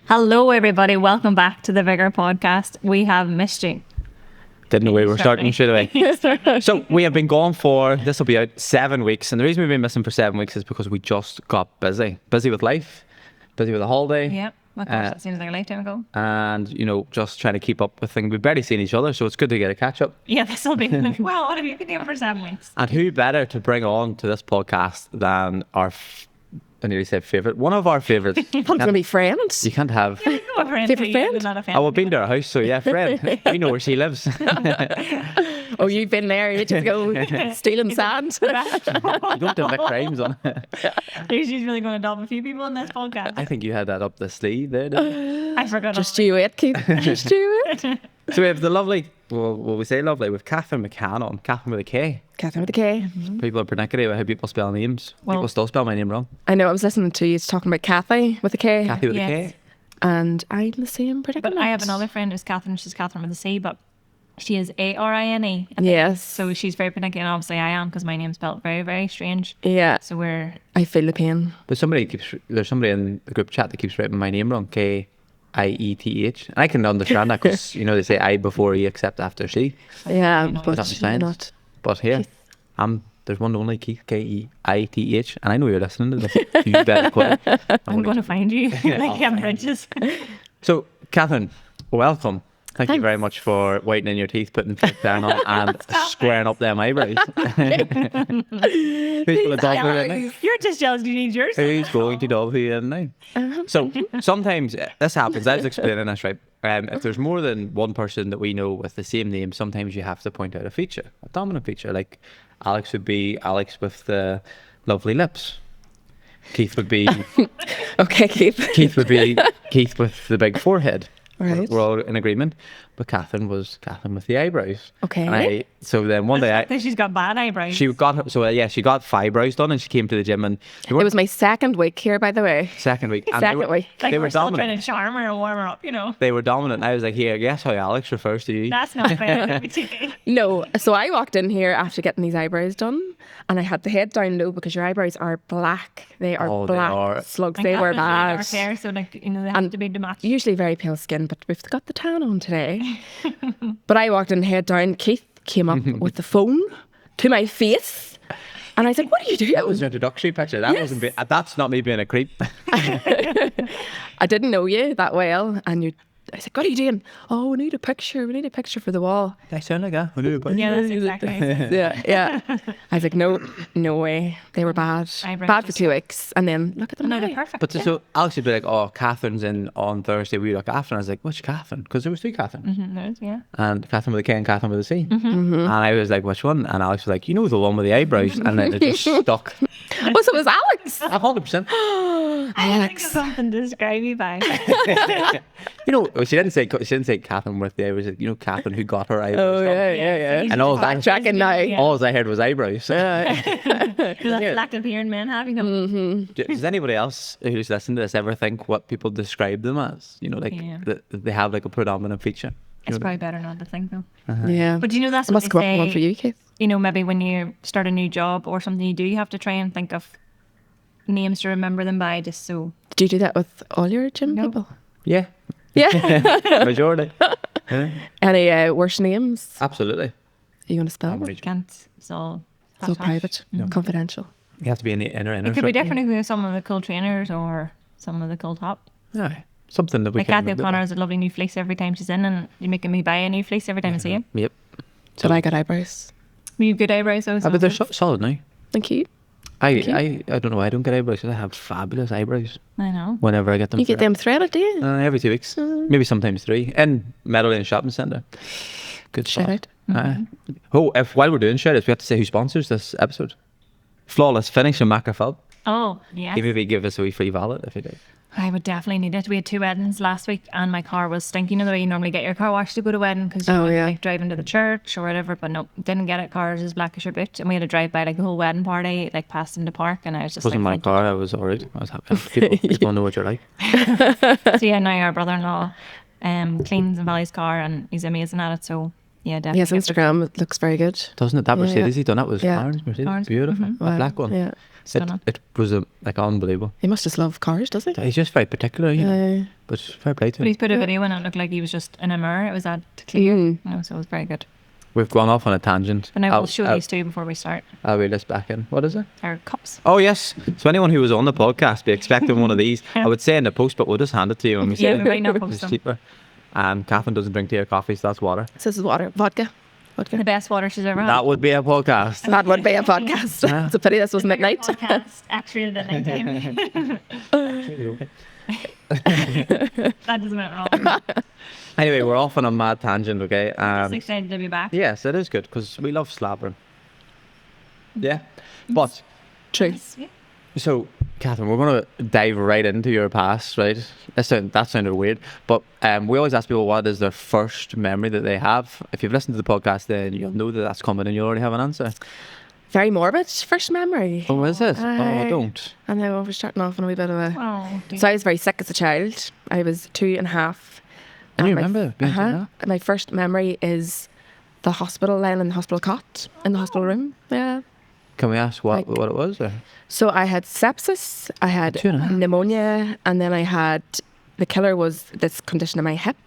Hello, everybody. Welcome back to the Vigor podcast. We have missed you. Didn't know we were starting straight away. So we have been gone for, this will be out 7 weeks. And the reason we've been missing for 7 weeks is because we just got busy. Busy with life, busy with a holiday. Yep. Of course, it seems like a lifetime ago. And, you know, just trying to keep up with things. We've barely seen each other, so it's good to get a catch up. Yeah, this will be, well, what have you been doing for 7 weeks? And who better to bring on to this podcast than our, I nearly said favourite, one of our favourites. It's going to be friends. You can't have. Yeah, a friend Favourite friend? Not a friend. Oh, we've been to her house, so yeah, friend. We know where she lives. Oh, you've been there. You just go stealing sand. You don't admit crimes on it. She's really going to dump a few people in this podcast. I think you had that up the sleeve there, didn't you? I forgot. Just do it, Keith. Just do it. So we have the lovely, well, we say lovely, with Katherine McCann on, Katherine with a K. Katherine with a K. People are particularly about how people spell names. Well- People still spell my name wrong. I know, I was listening to you talking about Kathy with a K. Kathy with Yes. a K. And I'm the same predicament. But I have another friend who's Catherine. She's Catherine with a C, but she is Arine. Yes. So she's very particular, and obviously I am, because my name's spelled very, very strange. Yeah. So we're... I feel the pain. There's somebody in the group chat that keeps writing my name wrong, Kieth. And I can understand that because, you know, they say I before E except after C. Yeah, know, but That makes sense. not. But here, there's one and only Keith, Kieth. And I know you're listening to this. You better quit. I'm going to find you like Kevin Bridges. So, Katherine, welcome. Thank you Thanks. very much for whitening your teeth, putting fake down on, and squaring up them eyebrows. Who's going to dog who in now? You're just jealous you need yours. Who's going to dog who in now? So, sometimes this happens. I was explaining this, right? If there's more than one person that we know with the same name, sometimes you have to point out a feature, a dominant feature. Like Alex would be Alex with the lovely lips. Keith would be Okay, Keith. Keith would be Keith with the big forehead. Right. We're all in agreement. But Katherine was Katherine with the eyebrows. Okay. So then one day She's got bad eyebrows. she got 5-brows done, and she came to the gym, and It was my second week here, by the way. second week. And Second week. like they we're were still dominant. trying to charm her and warm her up, you know. They were dominant. I was like, here, guess how Alex refers to you. That's not fair. No, so I walked in here after getting these eyebrows done, and I had the head down low because your eyebrows are black. They are Oh, they black are. slugs. They were bad. Hair, so like, you know, they have And to be to match. Usually very pale skin, but we've got the tan on today. But I walked in head down. Keith came up with the phone to my face, and I was like, "What are you doing?" That was an introductory picture. That Yes. wasn't. That's not me being a creep. I didn't know you that well, and I was like, "What are you doing?" "Oh, we need a picture. We need a picture for the wall." I sound like that. Yeah, that's exactly. Yeah, yeah. I was like, "No, no way. They were bad. Eyebrows Bad for just- 2 weeks, and then look at them No, now." they're perfect. But so Alex would be like, "Oh, Catherine's in on Thursday. We like Catherine." I was like, "Which Catherine?" Because there was 2 Catherines. Yeah. And Katherine with a K and Katherine with a C. And I was like, which one? And Alex was like, you know, the one with the eyebrows. And then it just stuck. Oh, so it was Alex. 100%. Think of Alex. something to describe you by. You know, she didn't say Katherine with the eyebrows. You know, Katherine who got her eyebrows. Oh, done. yeah. And all that, Tracking now. Yeah. all I heard was eyebrows. That's selective hearing men having them. Does anybody else who's listening to this ever think what people describe them as? You know, like Yeah. that they have like a predominant feature. It's probably better not to think though. Yeah. But you know, that's I what must they come up with one say. for you, Keith. You know, maybe when you start a new job or something you do, you have to try and think of names to remember them by, just so. Did you do that with all your gym No. people? Yeah, Yeah. majority. Yeah, Any worse names absolutely. you want to spell? I'm Them? ready. Can't. It's all. So private, confidential. You have to be in the inner. It could be different if we have some of the cool trainers or some of the cool top. Yeah, something that we Like can. Kathy O'Connor has a lovely new fleece every time she's in, and you're making me buy a new fleece every time I see you. Yep. But I got eyebrows. You have good eyebrows, though. But they're solid now. Thank you. I don't know why I don't get eyebrows. 'Cause I have fabulous eyebrows I know. whenever I get them. You get them threaded, do you? Every 2 weeks, maybe sometimes 3. In Meadowlane Shopping Centre. Good Shout stuff. out. While we're doing shout outs, we have to say who sponsors this episode. Flawless Finish from Macrofab. Oh, yes. He maybe give us a wee free valet if he did. I would definitely need it. We had 2 weddings last week, and my car was stinking. You know the way you normally get your car washed to go to a wedding because you Oh, want, yeah. like driving to the church or whatever. But no, didn't get it. Car was as black as your boot, and we had to drive by like the whole wedding party, like past in the park, and I was just Wasn't my like, car. I was alright. I was happy. People know what you're like. So yeah, now our brother-in-law cleans and values car, and he's amazing at it. So yeah, definitely. Yes, Instagram, it looks very good. Doesn't it? That Yeah, Mercedes yeah. he done that was Yeah. Clarence Mercedes. Clarence, Beautiful. A black one. Yeah. Stunning. It was like unbelievable. He must just love cars, does he? He's just very particular, you know. But fair play to But him. he's put a video in, it looked like he was just in a mirror. It was that clear. Mm. You know, so it was very good. We've gone off on a tangent. But now we'll show these two before we start. I'll reel this back in. What is it? Our cups. Oh, yes. So anyone who was on the podcast be expecting one of these. I would say in the post, but we'll just hand it to you when we say Yeah, we might not it's post them. cheaper. Catherine doesn't drink tea or coffee, so that's water. So this is water, vodka. The best water she's ever had. That would be a podcast. That would be a podcast. It's a pity this was midnight. Podcast, actually, at night time. That doesn't went wrong. Anyway, we're off on a mad tangent, okay? Just excited to be back. Yes, it is good because we love slabbering. Yeah. But, True. Yeah. so, Catherine, we're going to dive right into your past, right? That sounded weird. But we always ask people what is their first memory that they have. If you've listened to the podcast, then you'll know that that's coming and you already have an answer. Very morbid first memory. Oh, is it? Aye. Oh, don't. I know we're starting off on a wee bit of a. Oh, dear. So I was very sick as a child. I was 2.5. Can you And remember being My first memory is the hospital, lying in the hospital cot in the hospital room. Yeah. Can we ask what it was? Or? So I had sepsis, I had 2.5. pneumonia, and then I had, the killer was this condition in my hip.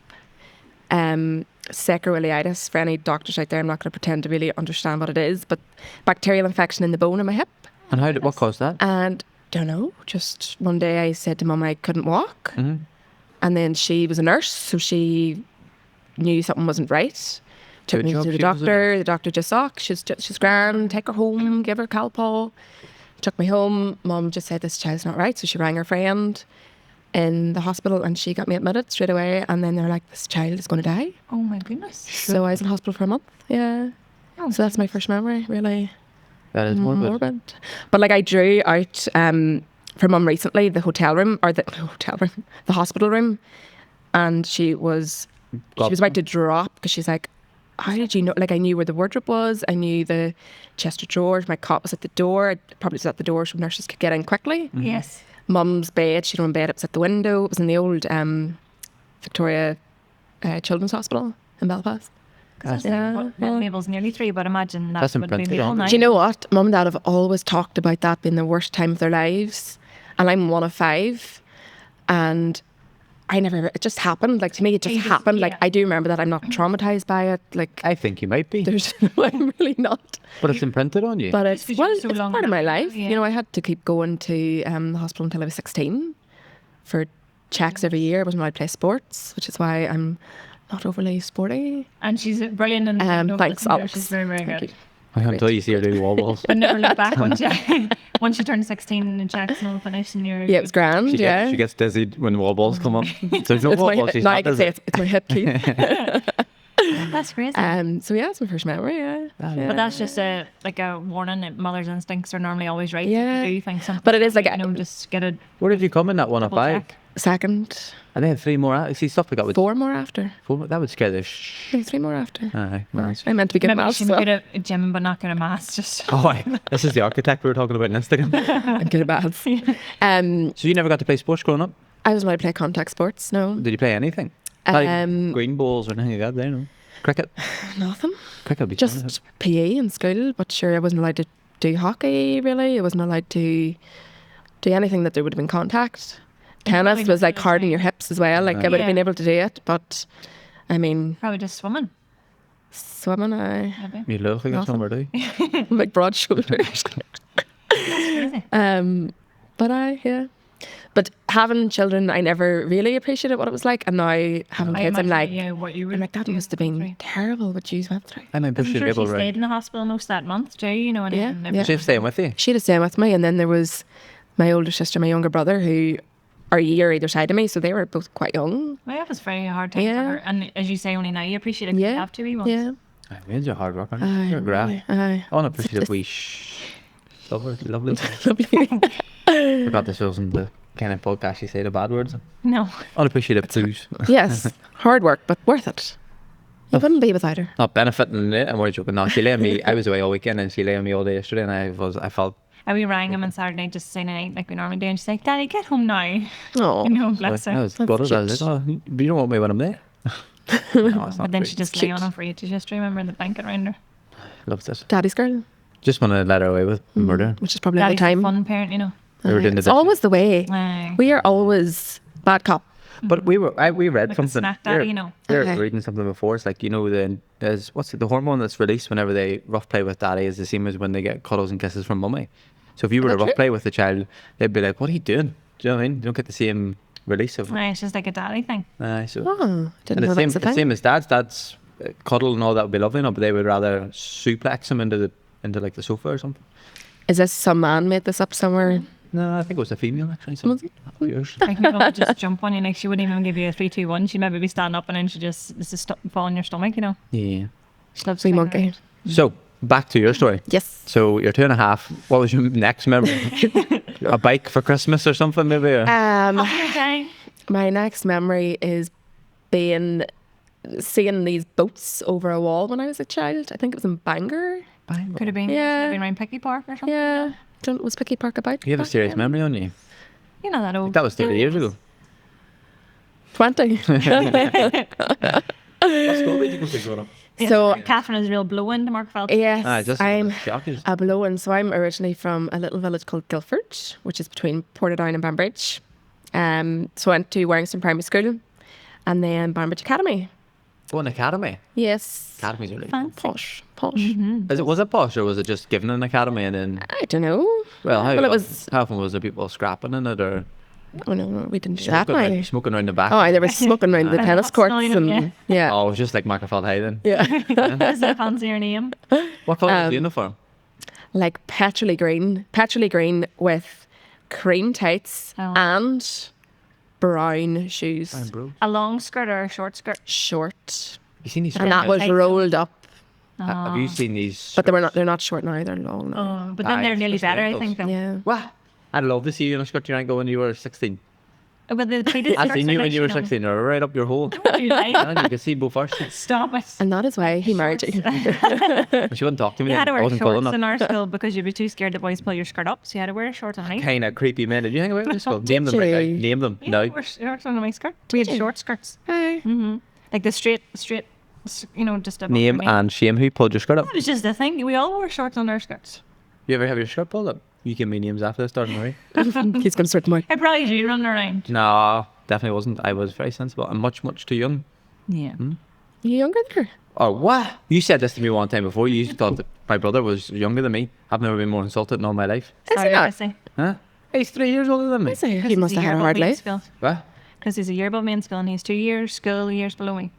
Sacroiliitis. For any doctors out there, I'm not going to pretend to really understand what it is, but bacterial infection in the bone in my hip. And what caused that? And don't know, just one day I said to Mum I couldn't walk. Mm-hmm. And then she was a nurse, so she knew something wasn't right. Took Good me job to the she was a doctor. The doctor just said, she's grand, take her home, give her Calpol. Took me home. Mum just said, this child's not right. So she rang her friend in the hospital and she got me admitted straight away. And then they're like, this child is going to die. Oh, my goodness. So I was in hospital for a month. Yeah. Oh, So that's my first memory, really. That is morbid. But like I drew out for Mum recently the hospital room, and she was about to drop because she's like, how did you know? Like I knew where the wardrobe was, I knew the chest of drawers, my cot was at the door. I probably was at the door so nurses could get in quickly. Yes. Mum's bed, she'd on bed, it was at the window. It was in the old Victoria Children's Hospital in Belfast. Mabel's nearly 3, but imagine that That's would be imprinted the whole on her. night. Do you know what? Mum and Dad have always talked about that being the worst time of their lives. And I'm one of 5. And it just happened. Like to me, it just happened. Like yeah. I do remember that. I'm not traumatized by it. Like I think you might be. I'm really not. But it's imprinted on you. But it's, 'cause you were so it's long part of my in life. hospital, yeah. You know, I had to keep going to the hospital until I was 16 for checks every year. I wasn't allowed to play sports, which is why I'm not overly sporty. And she's brilliant in Thanks, Alex. She's very, very Thank good. you. Until you see her do wall balls. But never look back once you turn 16 and checks and all finished and you're Yeah, it was grand. She gets dizzy when wall balls come up. So there's no It's wall my balls. hip. She's No, not I can dizzy. say it's my hip key. That's crazy. So yeah, it's my first memory. Yeah. But that's just a warning that mother's instincts are normally always right. Yeah. If you do think something. But it is like just get a Where did you come in that one of double 5? check. second, And they had 3 more. See, stuff like that would 4 more after. that would scare the No, 3 more after. Aye, nice. I meant to be good at Maybe maths. she So could have a gym but not good at maths. Just Oh, this is the architect we were talking about on Instagram. I'm good at maths. So you never got to play sports growing up? I wasn't allowed to play contact sports. No, Did you play anything? Like Um, green balls or anything like that? There, no. Cricket. nothing. Cricket would be fun, isn't Just PE in school. But sure, I wasn't allowed to do hockey. Really, I wasn't allowed to do anything that there would have been contact. Tennis probably was like just hard on your hips as well. Like I would have been Yeah. able to do it, but I mean, probably just swimming. swimming, I Maybe. You look like Nothing. somewhere, do you? like broad shoulders. Crazy. Yeah. But having children, I never really appreciated what it was like, and now having kids, I'm imagine, like, yeah, what you were I'm like that doing must have been terrible what you went through. And I'm I'm pushing sure people she right. stayed in the hospital most of that month too, you know. And Yeah, and yeah. She's staying with you. She'd have stayed with me, and then there was my older sister, my younger brother, who are a year either side of me, so they were both quite young. Well, that was very hard time Yeah. for her. And as you say, only now you appreciate it. 'Cause Yeah, you have to be once. yeah. Aye, Means you're hard worker. Aye, You're great. aye. Unappreciative wee lovely. Lovely. Forgot this wasn't the kind of podcast you say the bad words. No. Unappreciative twos. Yes, hard work, but worth it. You wouldn't be without her. Not benefiting it, and we're joking. No, she lay on me. I was away all weekend and she lay on me all day yesterday, and I felt And we rang him on Saturday just saying night like we normally do, and she's like, "Daddy, get home now." Oh, You know, bless I her. was gutted. I was like, oh, you don't want me when I'm there. No, it's not But then true. she just It's lay cute. on her for you to just remember the blanket around her. Loves it. daddy's girl. Just want to let her away with murder. which is probably at the Daddy's a time. fun parent, you know. They were doing the It's dishes. always the way. Aye. We are always bad cop. But we read Like a something. snack daddy, you know. We were Okay. reading something before. It's like, the hormone that's released whenever they rough play with daddy is the same as when they get cuddles and kisses from mummy. So if you were to that rough true? play with the child, they'd be like, "What are you doing?" Do you know what I mean? You don't get the same release of. Aye, it's just like a daddy thing. So Oh, and didn't know the that same, was a the thing. same as dad's. Dad's cuddle and all that would be lovely, no, but they would rather suplex him into like the sofa or something. Is this some man made this up somewhere? No, I think it was a female actually. So yours. Like you don't just jump on you, like she wouldn't even give you a 3, 2, 1. She'd maybe be standing up and then she just fall on your stomach, you know. Yeah. She loves Wee playing monkey. around. So back to your story. Yes. So you're 2.5. What was your next memory? A bike for Christmas or something, maybe? Or? Okay. My next memory is seeing these boats over a wall when I was a child. I think it was in Bangor. Could have been Yeah. maybe around Picky Park or something. Yeah. Was Picky Park about? You have a back serious then? memory on you. You know that old. That was 30 years ago. 20. What school did you go to growing up? Yeah, So Catherine is real blowing to Mark Phelps. yes, Just I'm shocking. a Blowen. So I'm originally from a little village called Guildford, which is between Portadown and Banbridge. So I went to Warrington Primary School and then Banbridge Academy. Oh, an academy. Yes. Academies are really Fancy. Posh. Was it posh or was it just given an academy and then? I don't know. Well, Well, it was. how often was there people scrapping in it or Oh no, we didn't do that smoking, now. smoking around the back? Oh, there was smoking around the tennis courts Arsenal, and yeah. Oh, it was just like Macafeld High then. Yeah. Is that a fancier name? What colour was the uniform? Like petrol green with cream tights Oh. and brown shoes. Bro. A long skirt or a short skirt? Short. You seen these? And that was tights. rolled up. Have you seen these? But they're not short now, they're long now. Oh, but then Aye, they're nearly just better, I ankles. think. Though. Yeah. What? I'd love to see you in a skirt you ankle when you were 16. But the pleated I skirts seen are you when nice, you were know. 16. Or right up your hole. You like? And you could see both first. Stop it. And that is why he married you. She wouldn't talk to me. You had to I wear wasn't cool shorts enough. in our school because you'd be too scared the boys pull your skirt up, so you had to wear shorts underneath. Kind of creepy men. Did you hang about with this school? Name them Did right now. you? Name them. Yeah, No. wear shorts under my skirt. We had you? short skirts. Aye. Like the straight, just above Name your knee. and shame who pulled your skirt up. It was just the thing. We all wore shorts under our skirts. You ever have your skirt pulled up? You give me names after this, starting right? He's going to sort them out. I probably do run around. No, definitely wasn't. I was very sensible and much, much too young. Yeah. You younger than her? Oh, what? You said this to me one time before. You thought that my brother was younger than me. I've never been more insulted in all my life. Is Sorry, he not? Chrissy. Huh? He's 3 years older than me. Is he? He must have had a hard life. What? Because he's a year above me in school and he's 2 years school years below me.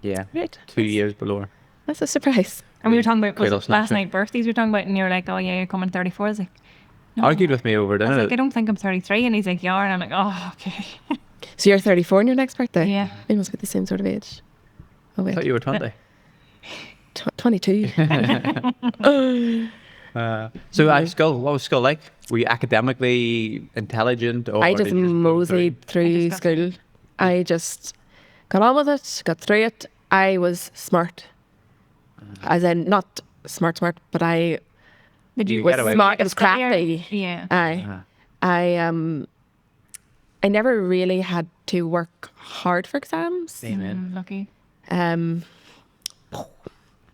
Yeah. Right. 2 years below her. That's a surprise. And we were talking about Cradle was last snatcher. night birthdays we were talking about and you were like, oh yeah, you're coming 34. I was like, Argued with me over I was dinner. like, I don't think I'm 33. And he's like, you are. And I'm like, oh, okay. So you're 34 on your next birthday? Yeah. We must be the same sort of age. Oh I wait, thought you were 20. 22. So at school, what was school like? Were you academically intelligent? Or I just did you go moseyed through got school. I just got on with it, got through it. I was smart. As in, not smart, but I Did You you was get away with smart. It was studier? crafty. Yeah. Aye. I never really had to work hard for exams. Amen. Lucky.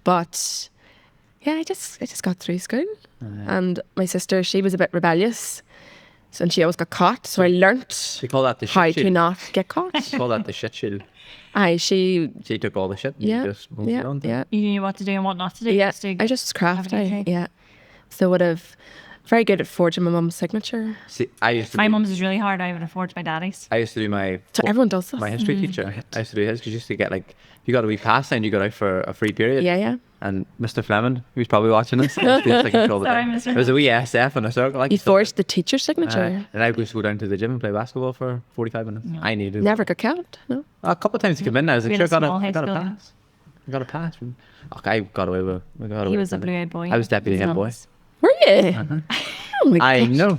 But yeah, I just got through school. And my sister, she was a bit rebellious. So, and she always got caught. So I learnt They call that the how shit to shield. not get caught. They call that the shit shield. Aye, she, She took all the shit and yeah, you just moved it on. yeah. You knew what to do and what not to do. Yeah, just to I just have it crafty. easy. Yeah. So would have very good at forging my mum's signature. See, I used to My do, mum's is really hard. I would have forged my daddy's. I used to do my So everyone does this. my history teacher. I used to do his because you used to get like you got a wee pass and you got out for a free period. Yeah, yeah. And Mr. Fleming, who's probably watching this, used to do like all the Sorry, time. Mr. There was a wee SF in a circle. Like You stuff. forged the teacher's signature. And I used to go down to the gym and play basketball for 45 minutes. I needed Never got caught. No. a couple of times to come in. I was like, We sure, had a small I high got a school, yeah. pass. I got a pass. Okay, I got away with. I got away He was a with it. blue-eyed boy. I was deputy head boy. Were you? Oh my I gosh. know.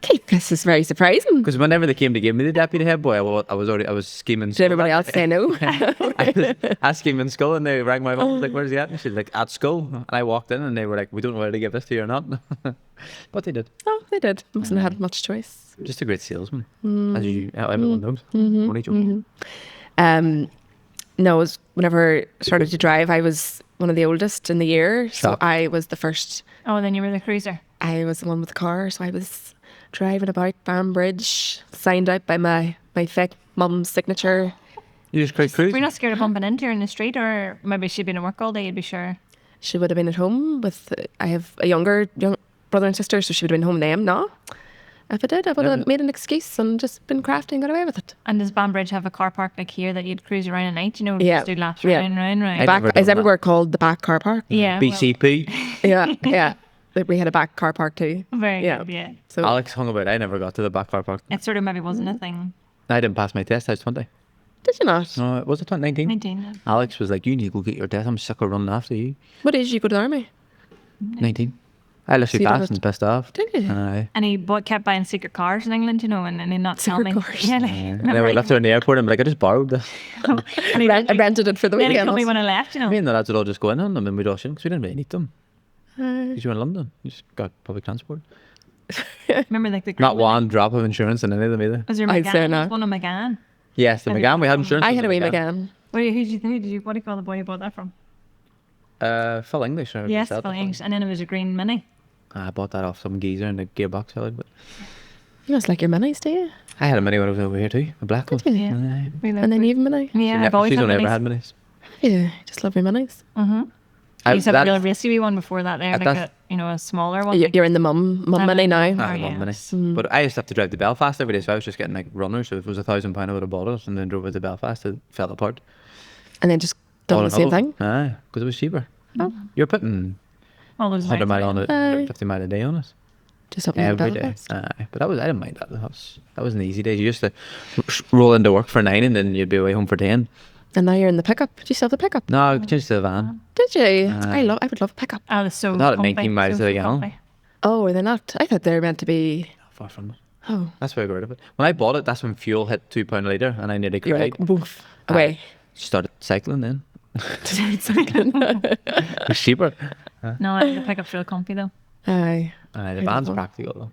Kate, this is very surprising. Because whenever they came to give me the deputy head boy, I was scheming. Did everybody else say no? I was scheming in school and they rang my mum, like, where's he at? And she's like, at school. And I walked in and they were like, we don't know whether to give this to you or not. But they did. Oh, they did. Mustn't have had much choice. Just a great salesman, as everyone knows. Only joking. No, it was whenever I started to drive, I was one of the oldest in the year. So Shock. I was the first. Oh, then you were the cruiser. I was the one with the car. So I was driving about Banbridge, signed out by my fake mum's signature. You just quite cruise. Were you not scared of bumping into her in the street, or maybe she'd been at work all day, you'd be sure? She would have been at home with. I have a younger brother and sister, so she would have been home with them. No, if I did, I would have made an excuse and just been crafty and got away with it. And does Banbridge have a car park like here that you'd cruise around at night? You know, Yeah. just do laps Yeah. round, round, round. I'd never Back done is that. everywhere called the back car park. Yeah. BCP. Yeah, yeah. We had a back car park too. Well, very Yeah. good, yeah. So Alex hung about. I never got to the back car park. It sort of maybe wasn't a thing. I didn't pass my test. I was 20. did you not? No, was it 2019? 19. Yeah. Alex was like, you need to go get your test. I'm sick of running after you. What age did you go to the army? 19. I literally you did passed it. and pissed off. Did you? Aye. And he kept buying secret cars in England, you know, and he not tell Secret me. cars. Yeah, like, And then we left her in the airport and I'm like, I just borrowed this. and he, I rented it for the then he weekend. told me when I left, you know. Me and the lads would all just go in on them and we'd rush in because we didn't really need them. Uh, Because you were in London. You just got public transport. Remember like the Not one drop of insurance in any of them either. Was there I'd say McGann? no. Was one of McGann? Yes, the McGann. We had insurance. I with had the a wee McGann. What do you call the boy you bought that from? Full English. I Yes, said. Phil English. And then it was a green mini. I bought that off some geezer in the gearbox fella. But You must like your minis, do you? I had a mini when I was over here too. A black one. you? Yeah. Aye. And then you have a mini? Yeah, I've always She's had only ever minis. had minis. Yeah, just love your minis. I used to have a that- real racy wee one before that there, like that's- a smaller one. You're in the mum mini now. I Oh, had one yes. mini. But I used to have to drive to Belfast every day, so I was just getting like runners. So if it was £1,000, I would have bought it and then drove it to Belfast. It fell apart. And then just done All the in same all. thing. Aye, because it was cheaper. Oh. You're putting All those 100 mile miles. on it, Aye. 150 mile a day on it. Just something Every like day. that. Aye. But I didn't mind that. That was an easy day. You used to roll into work for 9 and then you'd be away home for 10. And now you're in the pickup. Do you still have the pickup? No, I changed to the van. Did you? I would love a pickup. Oh, it's so Not at comfy, 19 miles so a gallon. comfy. Oh, are they not? I thought they were meant to be. Far from it. Oh, That's why I got rid of it. When I bought it, that's when fuel hit £2 a litre and I nearly you were cried. like, woof, away. Started cycling then. It's cheaper. No, the pickup's real comfy though. Aye. The Very van's lovely. practical though.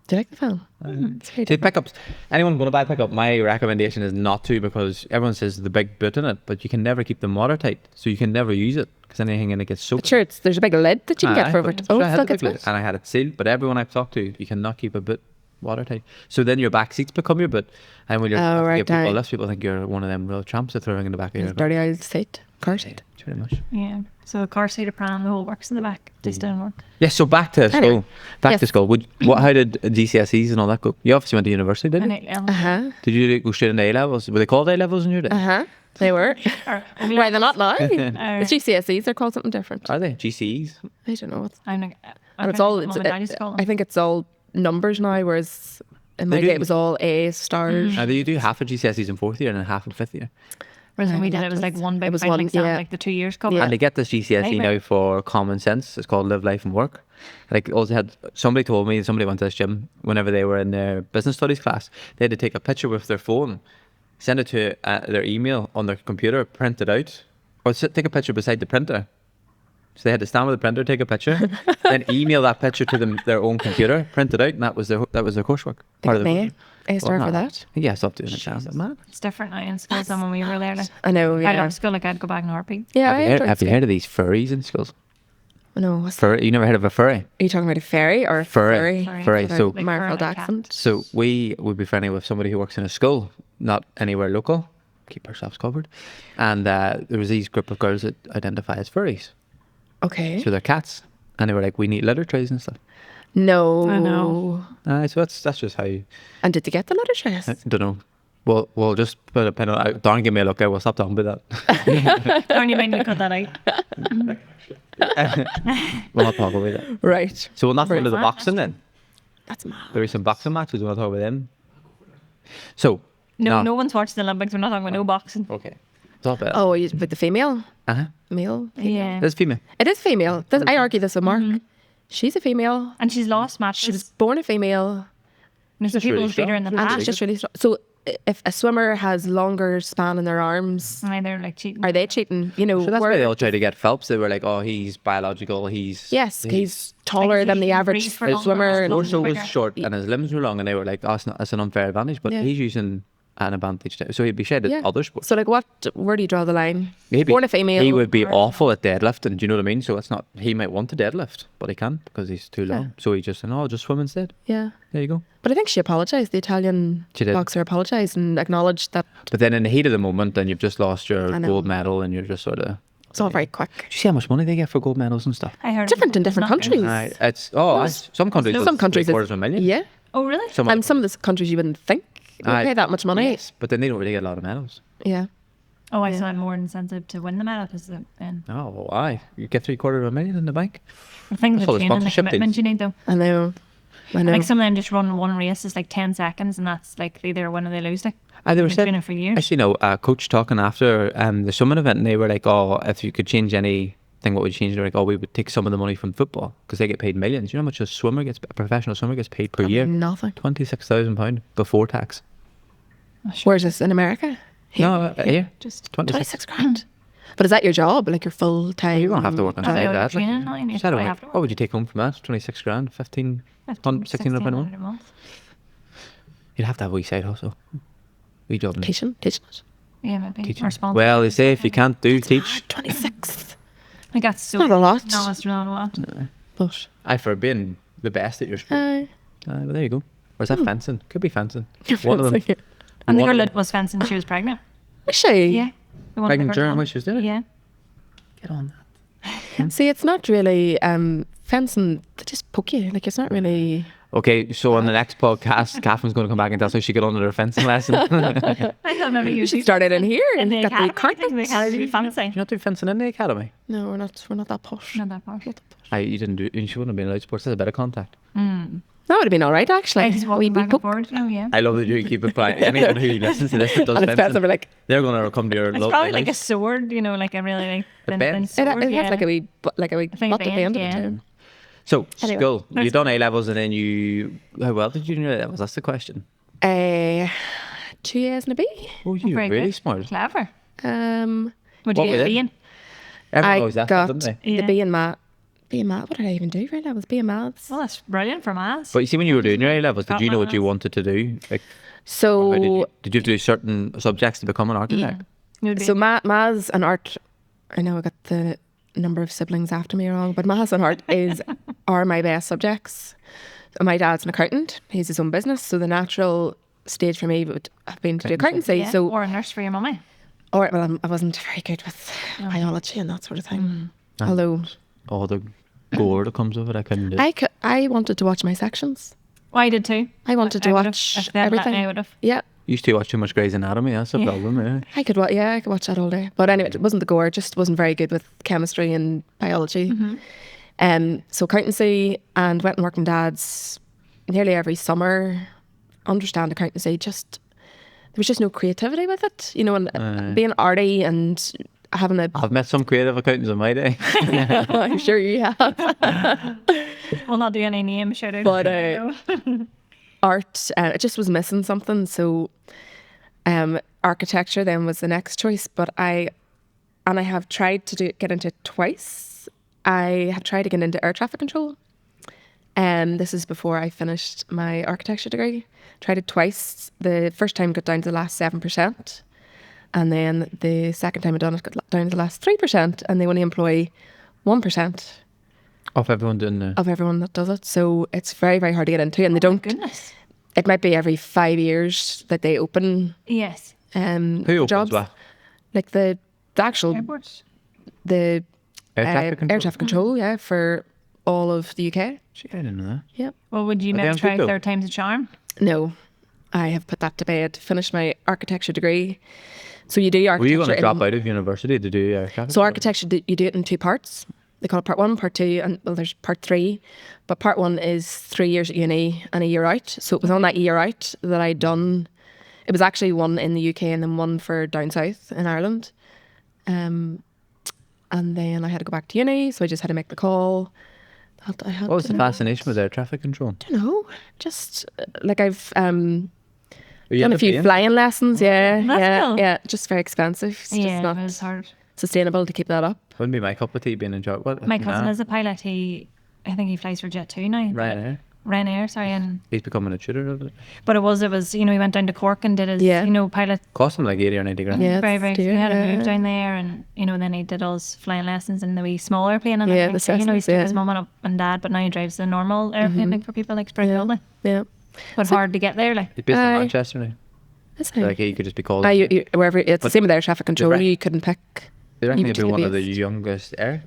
Do you like the fan? It's very See, different. pickups. Anyone going to buy a pickup, my recommendation is not to, because everyone says the big boot in it, but you can never keep them watertight, so you can never use it because anything in it gets soaked. But sure, there's a big lid that you can get for it. Oh, I it had still the gets big lid, wet. and I had it sealed, but everyone I've talked to, you cannot keep a boot watertight. So then your back seats become your boot, and when you're Oh, right, give people aye. lifts, people think you're one of them real tramps that throwing in the back of your car. Dirty old seat, car seat. Pretty much. Yeah. So a car seat, a pram, the whole works in the back. They still work. Yeah, so back to Anyway, school. Back yes. to school. How did GCSEs and all that go? You obviously went to university, didn't you? And Uh huh. Did you go straight into A levels? Were they called A levels in your day? Uh huh. They were. or, Why they're not now? It's GCSEs. They're called something different. Are they GCEs? I don't know what's. I'm like, And it's all. Mum and Dad used to call I them. think it's all numbers now, whereas in my They do. day it was all A's, stars. You do half of GCSEs in 4th year and then half in 5th year. Whereas when we did that it was like was- one big it was final one- exam, yeah. like the 2 years covered. Yeah. And they get this GCSE Nightmare. now for common sense. It's called Live Life and Work. Like also had somebody told me, somebody went to this gym whenever they were in their business studies class, they had to take a picture with their phone, send it to their email on their computer, print it out, or take a picture beside the printer. So they had to stand with the printer, take a picture, then email that picture to them their own computer, print it out, and that was their coursework. They Part got of the an A star Well, for no. that. Yeah, stop doing it, man. It's different now in schools than when we were there. Like, I know. I'd Yeah. love school, like I'd go back in a heartbeat. Yeah. Have you heard of these furries in schools? No. What's Furry? You never heard of a furry? Are you talking about a ferry or a Furry. furry? Furry. With a So- Like Marfield fur, like accent. So we would be friendly with somebody who works in a school, not anywhere local. Keep ourselves covered. And there was these group of girls that identify as furries. Okay. So they're cats. And they were like, we need litter trays and stuff. No. I know. So that's just how you, And did they get the letter trays? I don't know. We'll just put a pin on it. Don't give me a look. I will stop talking about that. Don't you mind me cut that out? We'll not talk about that. Right. So we'll not go Right. into the boxing then. That's mad. There is some boxing matches. We'll talk about them. So, No one's watched the Olympics. We're not talking about no boxing. Okay. Talk about Oh, you with the female? Uh-huh. Male? Yeah. That's female. It is female. I argue this with Mark. She's a female. And she's lost matches. She was born a female. There's the Just people really who beat her in the strong. And past. she's just really strong. So if a swimmer has longer span in their arms, And they're like cheating. are they cheating? You know, So that's why where- they all try to get Phelps. They were like, oh, he's biological. He's yes, he's taller Like, than the he average breathes for his longer, swimmer. slower. And torso was quicker. short and his limbs were long, and they were like, oh, that's an unfair advantage. But Yeah. he's using an advantage to, so he'd be shed at Yeah. other sports. So like, where do you draw the line? Maybe Born a female. he would be or- awful at deadlifting. Do you know what I mean? So it's not. He might want to deadlift, but he can't because he's too long. Yeah. So he just said, "No, I'll just swim instead." Yeah. There you go. But I think she apologised. The Italian She did. boxer apologised and acknowledged that But then in the heat of the moment, then you've just lost your I know. gold medal, and you're just sort of. it's all very quick. Do you see how much money they get for gold medals and stuff? I heard Different in it's different not good. countries. Aye, it's some countries. Some countries, it's- quarters of a million. Yeah. Oh, really? Some And some of the countries you wouldn't think would Aye. pay that much money. yes, but then they don't really get a lot of medals. Yeah. Oh, I still had more incentive to win the medal because Oh, well, aye. You get 3/4 in the bank. I think the That's all the training and the sponsorship commitment deals. you need though. I know. Like some of them just run one race is like 10 seconds and that's like they either win or they lose. Like They were they've saying, been it for years. I seen a coach talking after the summit event, and they were like, "Oh, if you could change anything, what would you change?" They're like, "Oh, we would take some of the money from football because they get paid millions. You know how much a professional swimmer gets paid per year? Nothing. £26,000 before tax. Where's this in America? No, here. Just 26 grand. But is that your job? Like your full time? You're gonna have to work on Have side you that. training now? You need to Shadow probably work. have to work. What would you take home from that? 26 grand, 1,600 £1,600 a month. You'd have to have a wee side hustle. Wee job. innit? Teaching it. Yeah, maybe. Teaching. Or sponsor. Well, they say if you can't do teach, 26. I think that's so Not a lot. No, it's not a lot. But for being the best at your sport. Well, there you go. Or is that fencing? Could be fencing. One of them. And the One girl of that was fencing, she was pregnant. Is she? Yeah. The one Pregnant that during got- which was did it? Yeah. Get on that. See, it's not really fencing. They just poke you. Like it's not really. Okay, so on the next podcast, Catherine's going to come back and tell us how she got under her fencing lesson. I thought maybe you You should should start it in here in and the get the academy. I think the academy would be carpet. fancy. Did you not do fencing in the academy? No, we're not. We're not that posh. Not that far. You didn't do. You wouldn't have been allowed sports. That's a bit of contact. That would have been all right actually. I just We walking back and poke. forward. Oh, yeah. I love that you keep it quiet. Anyone who listens to this that does And it's better fencing, we're like they're going to come to your It's local probably like a house. sword, you know, like a really like The thin bend. it, sword. it yeah. has like a wee think butt at the end of yeah. it too. So, Anyway. school. You done A levels and then you. How well did you do A levels? That's the question. 2 years and a B. Oh, you're Very really good. smart. Clever. What Would you What get was a it? B in? Everyone I knows that, got don't they? the Yeah. B in math. B in math. What did I even do? Right, I was B in maths. Well, that's brilliant for maths. But you see, when you were doing your A levels, did Got you know what you maths. wanted to do? Like, So how did you have to do certain subjects to become an architect? You'd be- So maths and art, I know I got the number of siblings after me wrong, but maths and art are my best subjects. My dad's an accountant. He's his own business. So the natural stage for me would have been to do accountancy. yeah. So, or a nurse for your mummy. I wasn't very good with biology and that sort of thing. Although All the gore that comes with it, I couldn't do. I wanted to watch my sections. Well, I did too. I wanted to I would've. watch If they had let everything. me, I would have. Yeah. Used to watch too much Grey's Anatomy. That's a problem. Yeah. I could watch that all day. But anyway, it wasn't the gore. I just wasn't very good with chemistry and biology. So accountancy and went and worked in dad's nearly every summer. Understand accountancy, there was just no creativity with it, you know, and being arty and having a. I've met some creative accountants in my day. I'm sure you have. We'll not do any name shout out. But art, it just was missing something. So architecture then was the next choice. But I have tried to get into it twice. I have tried to get into air traffic control. This is before I finished my architecture degree. Tried it twice. The first time got down to the last 7%. And then the second time I done it got down to the last 3%. And they only employ 1% Of everyone doing the. of everyone that does it. So it's very, very hard to get into. And they don't. Goodness. It might be every 5 years that they open Yes. Who opens jobs. what? Like the actual Airports. the Air traffic control. air traffic control, yeah, for all of the UK. Gee, I didn't know that. Yep. Well, would you Are they maybe on try Google? third time's a charm? No, I have put that to bed. Finished my architecture degree. So you do Were architecture. you going to drop in- out of university to do air traffic? So architecture, you do it in 2 parts. They call it part 1, part 2, and well, there's part 3. But part 1 is 3 years at uni and a year out. So it was on that year out that I'd done. It was actually 1 in the UK and then 1 for down south in Ireland. And then I had to go back to uni, so I just had to make the call. That I had What was to the fascination with air traffic control? I don't know. Just like I've Were you done in a few plane? flying lessons. Yeah, That's yeah, cool. yeah. Just very expensive. It's just Yeah, not it was hard. sustainable to keep that up. Wouldn't be my cup of tea being in charge. What? My cousin Nah. is a pilot. I think he flies for Jet 2 now. Right. Ryanair, sorry, and He's becoming a tutor of it. but it was he went down to Cork and did his Yeah. pilot. Cost him like 80 or 90 grand. Yeah, Very it's very. dear, He had a yeah. move down there, and then he did all his flying lessons in the wee smaller plane. And Yeah, everything. the So, he's Cessnas, took his yeah. mum and and dad, but now he drives the normal airplane like for people like pretty Yeah. lovely. Yeah. But hard to get there, like. He's based in Aye. Manchester now. That's So, like he could just be called. wherever it's the But same with air traffic control. right- You couldn't pick. They reckon you he'd be particular one of the base. youngest air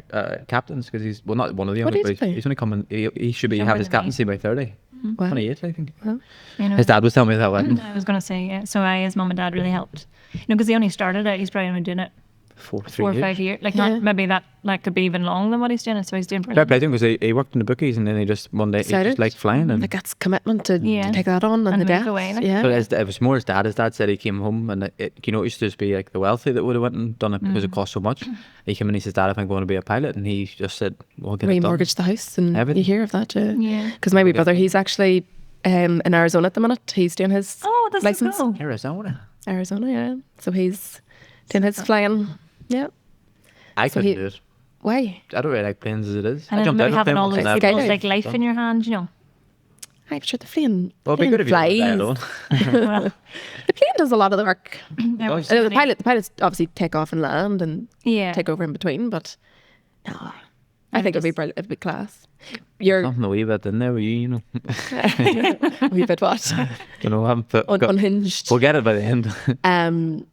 captains because he's not one of the What youngest, age but is he? he's only coming. He should be Younger have his than me. captaincy by 30. Wow. 28, I think. You know. His dad was telling me that one. I was gonna say yeah. So his mum and dad really helped. Because he only started it. He's probably only doing it 4 or 5 years. Like Yeah. not maybe that could be even longer than what he's doing. So he's doing Fair pretty. play to him because he worked in the bookies and then he just one day he Decided. just liked flying and Like that's commitment to Yeah. take that on And the move death. away, like. Yeah. but it was more his dad. His dad said he came home and it used to just be like the wealthy that would have went and done it because it cost so much. He came in and he says, Dad, I think I want to be a pilot, and he just said, "We'll get it done." Remortgage the house and Everything. you hear of that, yeah. Yeah. Because my wee brother, he's actually in Arizona at the minute. He's doing his Oh, that's license. so cool. Arizona. Arizona, yeah. So he's doing his flying. Yeah. I So couldn't he- do it. Why? I don't really like planes as it is. And I then jumped maybe out of a having plane all once those and guys never- like life in your hand, I'm sure the plane. Well, it'd be good if you did that alone. well, The plane does a lot of the work. there was The many- pilots obviously take off and land and Yeah. take over in between, but no, I think it'd be brilliant. It'd be class. You're Something a wee bit in there with you, a wee bit what? You know, I haven't put, Unhinged. we'll get it by the end.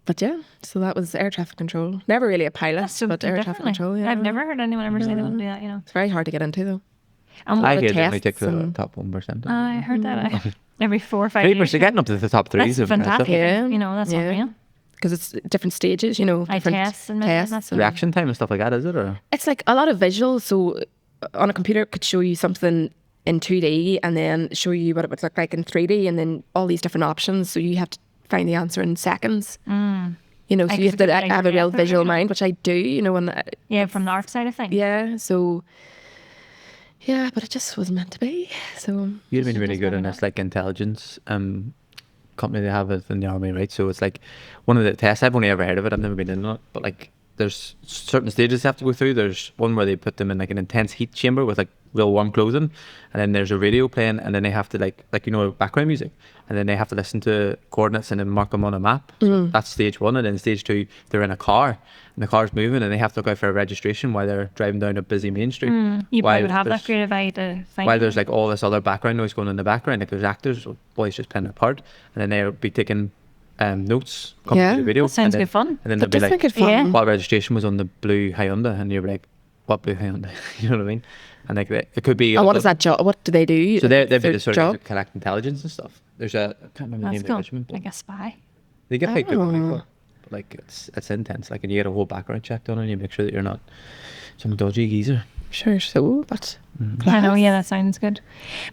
But yeah, so that was air traffic control. Never really a pilot, That's something but air different. traffic like. control. Yeah, I've never heard anyone ever say they want to do that. It's very hard to get into though. And I the could only take tests the and- top 1%. I heard that every 4 or 5 3%, years. getting up to the top 3s. That's of fantastic. Yeah. That's Yeah. unreal. Because it's different stages, you know. I different tests and tests. that's and- Reaction time and stuff like that, is it? Or It's like a lot of visuals. So on a computer, it could show you something in 2D and then show you what it would look like in 3D and then all these different options. So you have to find the answer in seconds. You know, so Like you have to it's like have a real effort, visual you know. mind, which I do, you know. And Yeah, from the art side of things. yeah, so yeah, but it just wasn't meant to be. So you'd have been really good in this like intelligence company they have in the army, right? So it's like one of the tests. I've only ever heard of it. I've never been in it, but like there's certain stages they have to go through. There's one where they put them in like an intense heat chamber with like real warm clothing, and then there's a radio playing, and then they have to like background music, and then they have to listen to coordinates and then mark them on a map. So that's stage 1, and then stage 2 they're in a car and the car's moving and they have to look out for a registration while they're driving down a busy main street. You While probably would have that there's- creative eye to find While it. there's like all this other background noise going on in the background, like there's actors or boys just playing their part, and then they'll be taking notes, copy Yeah, the video. that sounds and then, good fun. And then that they'll be does like, make it fun. Yeah. what registration was on the blue Hyundai? And you're like, what blue Hyundai? You know what I mean? And like it could be. and what is that job? What do they do? So they'd be Their the sort job? of collect intelligence and stuff. There's a I can't remember the That's name of cool. the regiment. Like a spy. They get paid good money Oh. for it. But like it's intense. Like and you get a whole background check done and you make sure that you're not some dodgy geezer. Sure, so, but I know, yeah, that sounds good.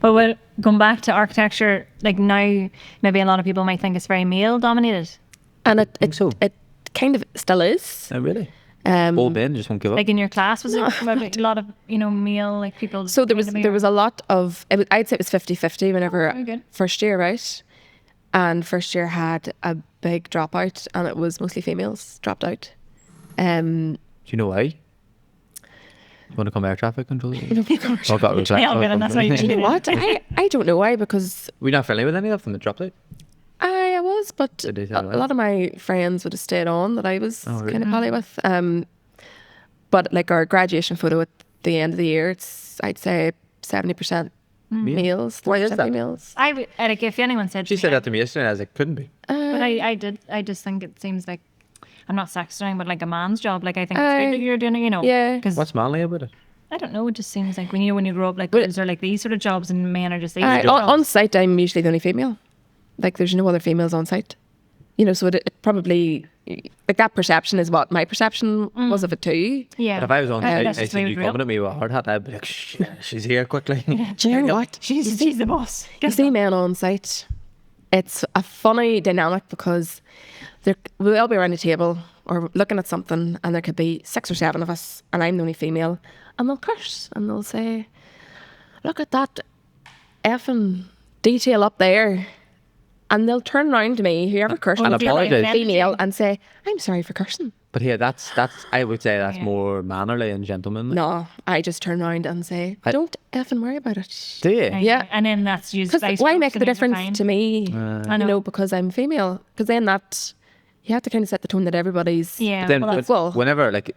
But going back to architecture, like now, maybe a lot of people might think it's very male dominated. and it Think so. it kind of still is. Oh really? Um, Old Ben just won't give up. Like in your class, was there maybe a lot of male like people? So there was trying to be- there was a lot of I'd say it was 50-50 whenever very good. first year, right? And first year had a big dropout, and it was mostly females dropped out. Do you know why? You want to come air traffic control? You know, Oh, got regret. Yeah, okay, then that's what you you know what? I don't know why, because We're not friendly with any of them that dropped out. I was, but Did they a tell you? lot of my friends would have stayed on that I was Oh, really? kind of pally with. But like our graduation photo at the end of the year, it's I'd say 70% males. Why is 30% that? females. like if anyone said She to said me, that to me yesterday and I was like, couldn't be. but I did. I just think it seems like I'm not sexting, but like a man's job. Like I think it's good that you're doing it. yeah. Because What's manly about it? I don't know. It just seems like when you grow up, like girls are like these sort of jobs, and men are just these. sort of On jobs. site, I'm usually the only female. Like, there's no other females on site. You know, so it probably, like, that perception is what my perception was of it too. Yeah. But if I was on site, that's I just the way see we you grew up. coming at me with a hard hat, I'd be like, shit, she's here quickly. Do you know what? She's the boss. You see men on site, it's a funny dynamic because we'll all be around a table or looking at something, and there could be 6 or 7 of us, and I'm the only female, and they'll curse and they'll say, look at that effing detail up there. and they'll turn around to me, whoever cursed, And apologise. female, and say, "I'm sorry for cursing." But yeah, that's I would say that's more mannerly and gentlemanly. No, I just turn around and say, "Don't effing worry about it." Do you? Yeah. And then that's used. Because why make the difference to me? I You know. know, because I'm female. Because then that you have to kind of set the tone that everybody's. Yeah. But then, well, but whenever, like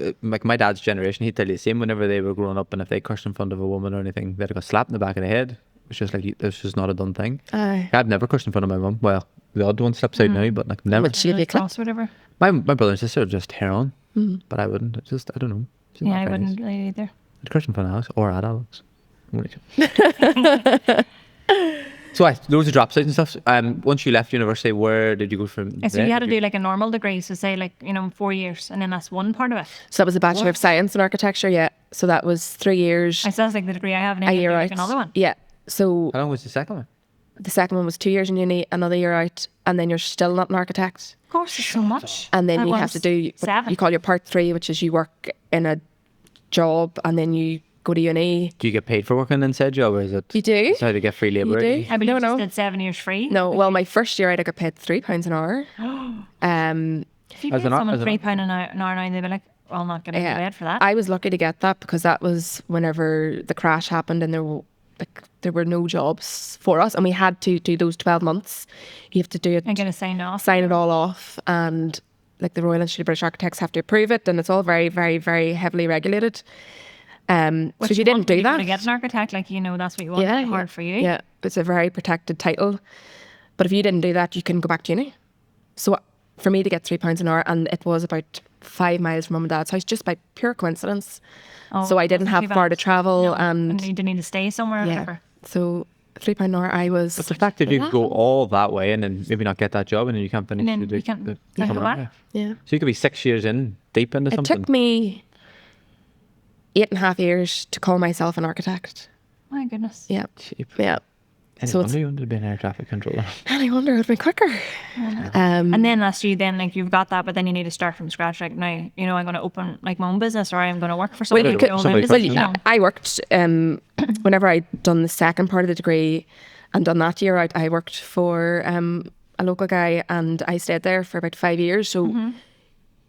my dad's generation, he'd tell you the same. Whenever they were growing up, and if they cursed in front of a woman or anything, they'd got slapped in the back of the head. It's just like this is not a done thing. Aye. I've never cursed in front of my mum. Well, the odd one slips out now, but like never. Would she be a clip? cross, whatever. My brother and sister are just hair on, but I wouldn't. It's just I don't know. It's just Yeah, not I very wouldn't nice. really either. I'd curse in front of Alex or at Alex. So loads of dropouts and stuff. Once you left university, where did you go from? So there? you had to do like a normal degree, so say like 4 years, and then that's one part of it. So that was a Bachelor of Science in Architecture, yeah. So that was 3 years, I still like the degree I have, and a then you year do out. like another one. Yeah. So How long was the second one? the second one was 2 years in uni, another year out, and then you're still not an architect. Of course, it's so much. And then That you have one's to do what 7. you call your part 3, which is you work in a job and then you go to uni. Do you get paid for working in said job, or is it? You do. So how to get free labour? do. I believe No, you no. just did 7 years free. No, well, my first year out, I got paid £3 an hour. If you As paid an ar- someone as an- £3 an hour now, they'd be like, well, I'm not going to Yeah. get paid for that. I was lucky to get that because that was whenever the crash happened and there were no jobs for us, and we had to do those 12 months. You have to do it, and get it signed off. sign it all off, and like the Royal Institute of British Architects have to approve it, and it's all very, very, very heavily regulated. So Which if you didn't want do people that, to get an architect, like, that's what you want. It's hard for you. Yeah, it's a very protected title. But if you didn't do that, you couldn't go back to uni. So for me to get £3 an hour, and it was about 5 miles from mum and dad's house, just by pure coincidence. Oh, So I didn't wasn't have too far to bad. travel, No. and you didn't need to stay somewhere or yeah. whatever. So £3 an hour, I was. But the fact that you could go all that way and then maybe not get that job and then you can't finish And then the, you can't the go coming back. up, Yeah. So you could be 6 years in, deep into It something. took me 8.5 years to call myself an architect. My goodness. Yeah. Cheap. Yeah. Any So wonder it's- you wanted to be an air traffic controller. And I wonder it would be quicker. And then that's you. Then like you've got that, but then you need to start from scratch. Like now, I'm going to open like my own business, or I'm going to work for somebody. you could- somebody Well, first, I worked whenever I'd done the second part of the degree and done that year out. I worked for a local guy, and I stayed there for about 5 years. So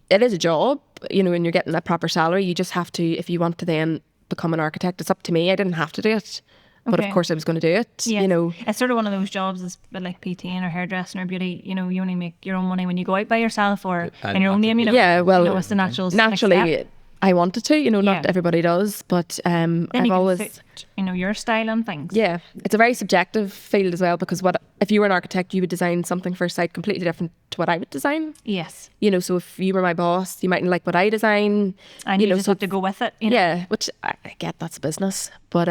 it is a job, and you're getting a proper salary. You just have to, if you want to then become an architect, it's up to me. I didn't have to do it, but Okay. of course I was going to do it. Yeah. You know, It's sort of one of those jobs that's a bit like PTing or hairdressing or beauty. You only make your own money when you go out by yourself or in your own name. Yeah, well, it's the natural next naturally step. I wanted to. Not Yeah. everybody does, but Then I've you always. can suit, your style and things. Yeah, it's a very subjective field as well, because if you were an architect, you would design something for a site completely different to what I would design. Yes. So if you were my boss, you mightn't like what I design. And you just so have to go with it. yeah, which I get, that's business. But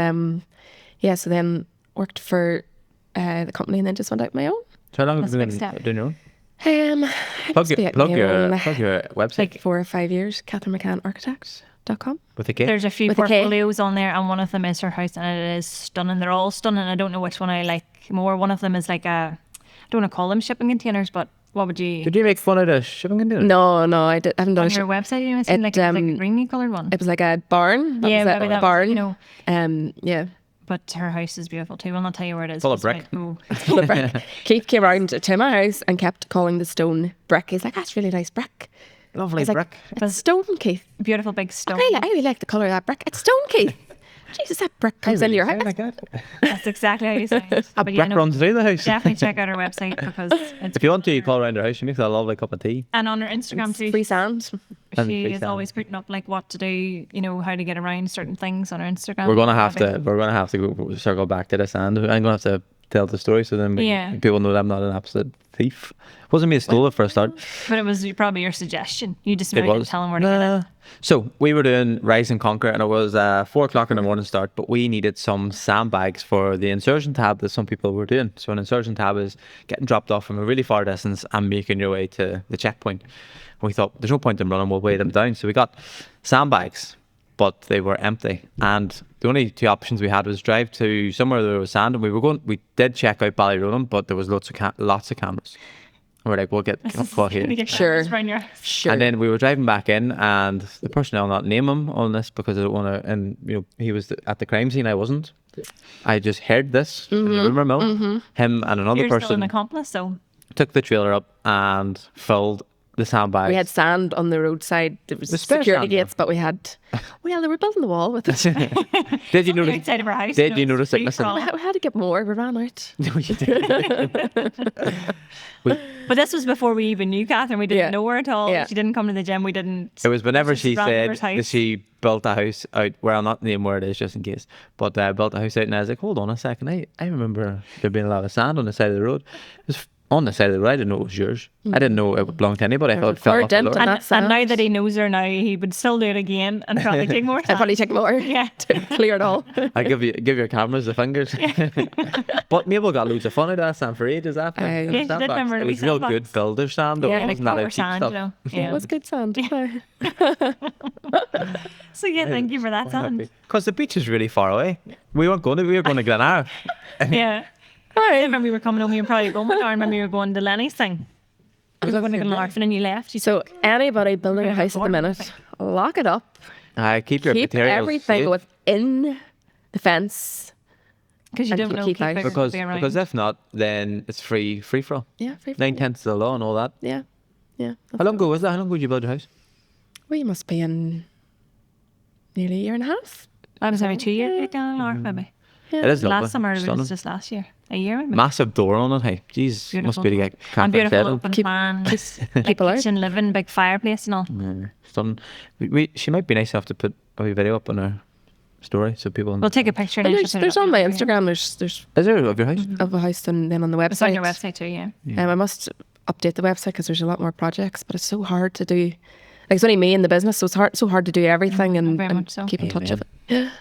yeah, so then worked for the company and then just went out on my own. So how long That's have a you big been step. doing your own? I Plug must be your, out plug, on my your, own. plug your website Like 4 or 5 years, Katherine McCann Architect.com. with a K. There's a few With a K. portfolios on there, and one of them is her house, and it is stunning. They're all stunning. I don't know which one I like more. One of them is like I don't want to call them shipping containers, but what would you? Did you make fun of the shipping container? No, I haven't done on a your website, it seemed like it was like a greeny coloured one. It was like a barn. That Yeah, was maybe a that was, barn. Yeah. But her house is beautiful too. We'll not tell you where it is. Full of Just brick. oh, Full of brick. Keith came round to my house and kept calling the stone brick. He's like, that's really nice brick. Lovely He's like, brick. it's stone, Keith. beautiful big stone. I really like the colour of that brick. It's stone, Keith. Jesus, that brick comes into your house. Like that. That's exactly how you say it. A But brick runs through the house. definitely check out her website because it's If you want to, you call around her house. She makes a lovely cup of tea. and on her Instagram too. Free sand. And She free is sand. always putting up like what to do, how to get around certain things on her Instagram. We're gonna have to go circle back to this, and I'm gonna have to tell the story so then Yeah. people know that I'm not an absolute thief. Wasn't me who stole it for a start. But it was probably your suggestion. You just It maybe didn't was. tell them where to get it. So we were doing Rise and Conquer, and it was 4 o'clock in the morning start, but we needed some sandbags for the insertion tab that some people were doing. So an insertion tab is getting dropped off from a really far distance and making your way to the checkpoint. We thought there's no point in running, we'll weigh them down. So we got sandbags, but they were empty. And the only 2 options we had was drive to somewhere there was sand, and we did check out Ballyronan, but there was lots of cameras. And we're like, we'll get caught here. Sure. Sure. And then we were driving back in, and the person, I'll not name him on this because I don't want to, and he was at the crime scene, I wasn't. I just heard this in the rumour mill. Him and another You're still person. an accomplice, so took the trailer up and filled the sandbags. We had sand on the roadside. There was The spare security sand, gates, but we had. Well, they were building the wall with it. Did you notice? Outside of our house. Did you it's notice it? free Listen. for all. We had to get more. We ran out. No, you didn't. But this was before we even knew Catherine. We didn't Yeah. know her at all. Yeah. She didn't come to the gym. We didn't. It was whenever Just she ran said over her that she built a house out, well, I'll not name where it is just in case, but built a house out, and I was like, hold on a second, I remember there being a lot of sand on the side of the road. It was on the side of the road. I didn't know it was yours. I didn't know it belonged to anybody. I thought it fell off the dent road. on And, that and now sand. that he knows her now, he would still do it again and probably take more I'd time. probably take more. Yeah. To clear it all. I give your cameras the fingers. But Mabel got loads of fun out of that sand for ages after. Yeah, she did Sandbox. remember It the was real sandbox. good builder sand though. Yeah, It Like wasn't that proper cheap sand, stuff. you know. It Yeah. was good sand. So yeah, thank you for that sand. Because the beach is really far away. We were going to Glenara. Yeah. I remember we were coming home. You were probably going. I remember you were going to Lenny's thing. We were going to Glenarfin and you left. You So anybody building a house at the minute, lock it up. I keep your Keep materials everything safe. within the fence. because you and don't know keep out. keep Because if not, then it's free for all. Yeah, free for 9/10 of the law and all that. Yeah, yeah. How long ago was that? How long ago did you build your house? We must be in nearly a year and a half. I was every 2 years like or maybe. Yeah. It is lovely. Last summer it Stunning. was just last year. A year maybe. Massive door on it. Hey, jeez, must be to get and Catherine beautiful settled. open Keep- plan. people out. Kitchen, living, big fireplace and all. Yeah, stunning. She might be nice enough to put a wee video up on her story so people. We'll take a picture and And then there's she'll put it there's up on my here. Instagram. There's Is there of your house? of a house and then on the website. It's on your website too, yeah. I must update the website because there's a lot more projects, but it's so hard to do. Like it's only me in the business, so it's so hard to do everything and, very and much so. keep in touch with it.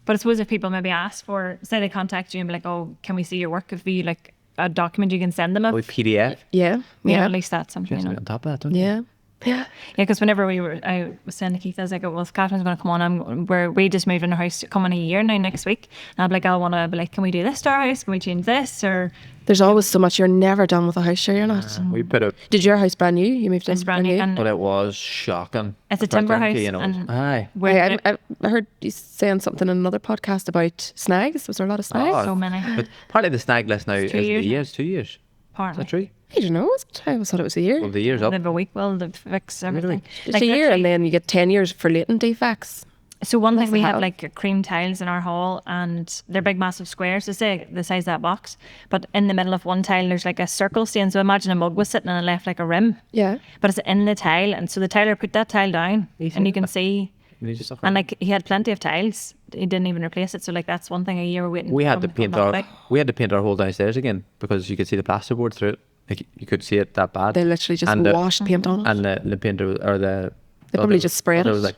But I suppose if people maybe ask for, say they contact you and be like, oh, can we see your work? If you like a document you can send them A of, wee PDF. Yeah, yeah, yeah, at least that's something, Just you be know. on top of that, don't you? yeah, yeah. Yeah, because whenever I was saying to Keith, I was like, well, if Catherine's going to come on, we just moved in a house coming a year now next week. And I'd be like, I want to be like, can we do this to our house? Can we change this? Or There's always so much. You're never done with a house, sure you're not. We put a. Did your house brand new? You moved in it's brand new. And But it was shocking. it's a For timber turnkey, house. you know. And Aye. we're I heard you saying something in another podcast about snags. Was there a lot of snags? Oh, so many. But partly the snag list now is 2 the years. years. 2 years. Is Partly. that true? I don't know. I always thought it was a year. Well, the year's They up. have a week, well, they've fixed everything. It's a year, literally- and then you get 10 years for latent defects. So one thing we the have hell? like cream tiles in our hall, and they're big, massive squares. They say the size of that box, but in the middle of one tile there's like a circle stain. So imagine a mug was sitting and it left like a rim, Yeah. but it's in the tile, and so the tiler put that tile down, and you can see. You need to suffer. And like he had plenty of tiles, he didn't even replace it. So like that's one thing a year we're waiting. We had for to them come paint back our by. whole downstairs again because you could see the plasterboard through it. Like you could see it that bad. They literally just And the- washed paint on it. And the painter or the They probably just sprayed it it. was like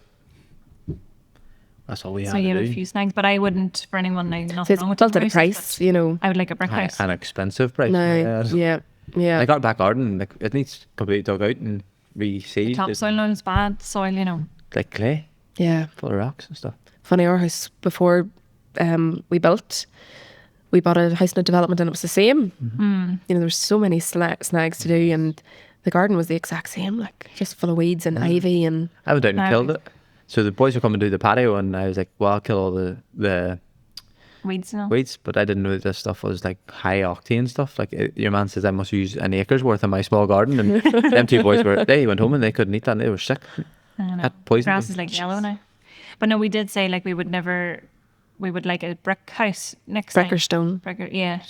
that's all we had So you to have do. a few snags, but I wouldn't for anyone now. So Nothing it's wrong with built the at a houses, price, you know. but I would like a brick house. An expensive price. No, yeah. Like our back garden, like it needs completely dug out and resealed. Topsoil now is bad soil, you know. Like clay, Yeah. full of rocks and stuff. Funny, our house before we built, we bought a house in a development and it was the same. You know, there was so many snags to do, and the garden was the exact same, like just full of weeds and ivy and I went down and No. killed it. So the boys were coming to do the patio, and I was like, "Well, I'll kill all the Weeds and all. weeds," but I didn't know that this stuff was like high octane stuff. Like your man says, I must use an acre's worth in my small garden, and them two boys they went home and they couldn't eat that. And they were sick. I know. Had poison. Grass is like yellow now. But no, we did say like we would like a brick house next brick or time. stone. Brick, yeah.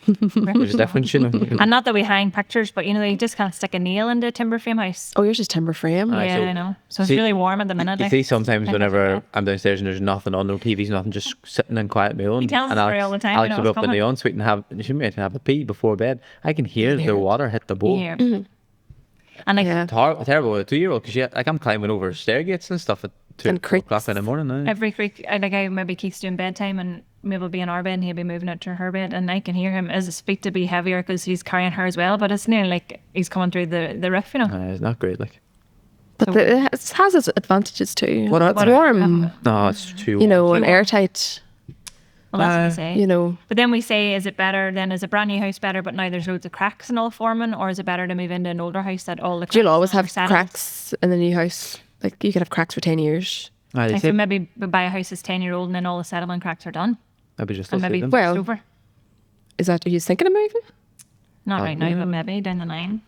There's a difference, you know. And not that we hang pictures, but you know, you just can't stick a nail into a timber frame house. Oh, yours is timber frame. Aye, Yeah, so- I know. So it's see- really warm at the minute. You like, see, sometimes like, whenever I'm downstairs and there's nothing on, no TVs, nothing, just sitting in quiet my own. He tells and us story all the time, Alex we know will it's be up in the coming. ensuite and she might have a pee before bed. I can hear the water hit the bowl. yeah. And like Yeah. It's terrible with a 2-year-old because like I'm climbing over stair gates and stuff at 2 And creaks. o'clock in the morning now. every creek, I maybe Keith's doing bedtime and maybe be in our bed and he'll be moving it to her bed, and I can hear him as his feet to be heavier because he's carrying her as well. But it's nearly like he's coming through the roof, you know. It's not great. Like But it has its advantages too. What It's are- warm, no, it's too. you know, and warm. airtight, Well, that's what we say. you know. But then we say, is it better then? Is a brand new house better, but now there's loads of cracks and all forming, or is it better to move into an older house that all the cracks You'll always are have settled? cracks in the new house. Like you could have cracks for 10 years. Aye, they Like, say so maybe we buy a house that's 10-year-old and then all the settlement cracks are done, maybe just and still maybe them. Well- it's over. Are you thinking of moving? Not right now, but maybe down the line.